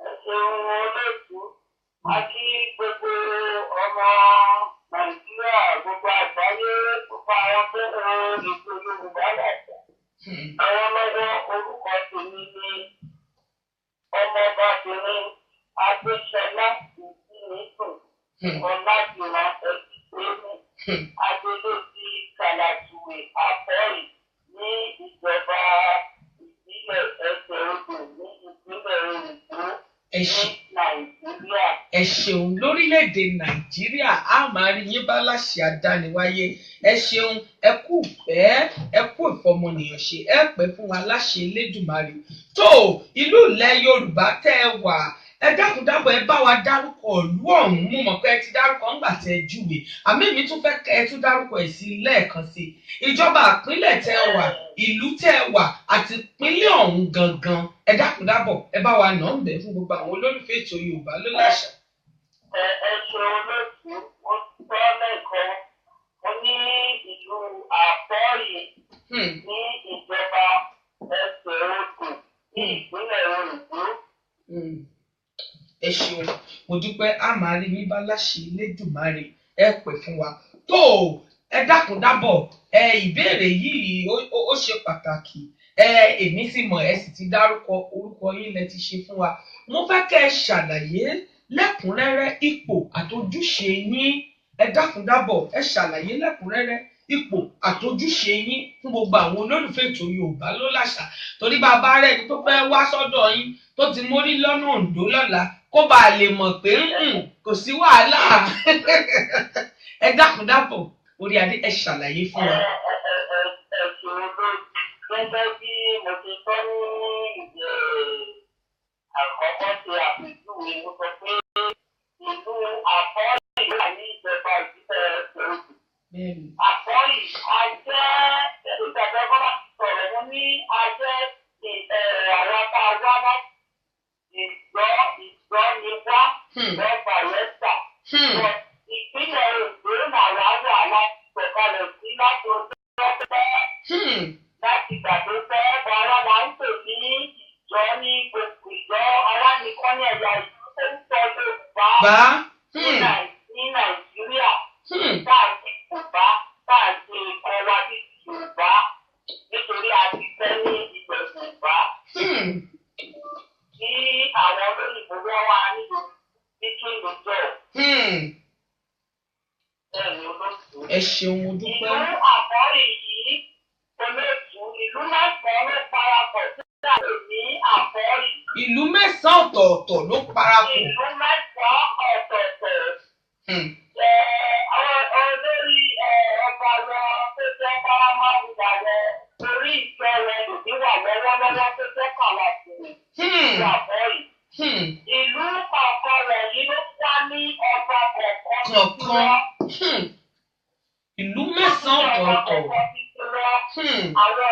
ẹ ṣeun olóòtú àti gbogbo ọmọ Nàìjíríà gbogbo àgbáyé gbogbo àwọn tó ń ro ètò Yorùbá láṣà. Àwọn ọlọ́wọ́ orúkọ tèmi ní ọmọbabìnrin Adéṣọlá Ìbímídùn Ọládìran Ẹbíṣẹ́ní Adélèjì Kàlàsówé Àpọ́rì ní ìjọba ìbílẹ̀ Ẹsẹ̀ Odò ní ìpínlẹ̀ Oǹdó ní Nàìjíríà. Ẹ ṣeun lórílẹ̀‐èdè Nàìjíríà a máa rí yín bá láṣẹ adániwáyé ẹ ṣeun ẹ kú ìfẹ́ ẹ kú ìfọmọnìyàn ṣe ẹ pẹ́ fún wa láṣẹ Elédùmarè tó ìlú ilẹ̀ Yorùbá tẹ́ ẹ wà ẹ dákúndábọ̀ ẹ bá wa dárúkọ ìlú ọ̀hún mú mọ̀ pé ẹ ti dárúkọ ńgbà tẹ́ ẹ júwe àmì mi tún fẹ́ kẹ́ ẹ tún dárúkọ ẹ̀ sí lẹ́ẹ̀kan sí ìjọba ìpínlẹ̀ tẹ́ ẹ wà ìlú tẹ́ ẹ wà àti ìpínlẹ̀ ọ̀hún gangan ẹ dákúndábọ̀ ẹ bá wa nà ń bẹ̀ fún gbogbo àwọn olólùfẹ́ ètò Yorùbá ló láṣà. ẹ̀ṣọ́ olóòtú mo sọ lẹ́ẹ̀kan mo ní ìlú àpọ́ọ̀yì ní ìjọba ẹsẹ̀ odò ní ìpínlẹ̀ Oǹdó. Ẹ ṣeun mo dúpẹ́ a máa rí yín bá láṣẹ Elédùmarè ẹ pè fún wa tó ẹ dákun dábọ̀ ìbéèrè yìí ó ṣe pàtàkì èmi sì mọ̀ ẹ sì ti dárúkọ orúkọ yín lẹ ti ṣe fún wa mo fẹ́ kẹ́ ẹ ṣàlàyé lẹ́kùnrẹ́rẹ́ ipò àtojúṣe yín ẹ dákun dábọ̀ ẹ ṣàlàyé lẹ́kùnrẹ́rẹ́ ipò àtojúṣe yín fún gbogbo àwọn olólùfẹ́ ètò Yorùbá ló láṣà torí bàbá rẹ̀ tó fẹ́ wá sọ́dọ̀ yín tó ti mórí lọ́nà Oǹdó lọ́la kó bàa lè mọ̀ pé kò sí wàhálà ẹ dákun dábọ̀ orí adé ẹ ṣàlàyé fún wa. Gẹ́gẹ́ bí mo ti sọ ní ìdí àkọ́kọ́ ṣe àpèjúwe mo sọ pé ìlú àpọ́ọ̀lì wà ní ìjọba ìbílẹ̀ Oǹdó. Àpọ́ọ̀lì ajẹ́ ìgbàgbọ́ bọ́lá ti sọ̀rọ̀ mo ní ajẹ́ àwọn tá a wá láti ìgbọ́ ni wá lọ́ba rẹ́sà. Ìpínlẹ̀ Oǹdó làwa wà láti sọ̀kalẹ̀ sí láti ọjọ́ pẹ́. Láti ìgbà tó fẹ́ ara wa ń pè ní ìjọ ní gbogbo ìjọ alánìkan ní ẹ̀yà ìlú tó ń sọ Yorùbá ní Nàìjíríà. Káàkiri Yorùbá káàkiri ẹ̀kọ́ wa ní Yorùbá nítorí a ti fẹ́ ní ilẹ̀ Yorùbá. Tí àwọn olóyìnbó wọ́n wá nílùú speaking the job. Bẹ́ẹ̀ni olóòtú. Ẹ ṣeun mo dúpẹ́. Ìlú Àpọ́ọ̀lì yìí olóòtú ìlú mẹ́sàn-án ló parapọ̀ sílẹ̀ ní Àpọ́ọ̀lì. Ìlú mẹ́sàn-án ọ̀tọ̀ọ̀tọ̀ ló parapọ̀. Ìlú mẹ́sàn-án ọ̀tọ̀ọ̀tọ̀. Olórí ọba lọ tó jẹ́ Paramount lọ orí ìfẹ́ rẹ̀ lòdì wà lọ́wọ́lọ́wọ́ tó jẹ́ Kàlàkùn ìlú Àpọ́ọ̀lì. Ìlú kọ̀ọ̀kan rẹ̀ yìí ló wá ní ọba kọ̀ọ̀kan. Ìlú mẹ́sàn-án ọ̀tọ̀ọ̀tọ̀. Àwọn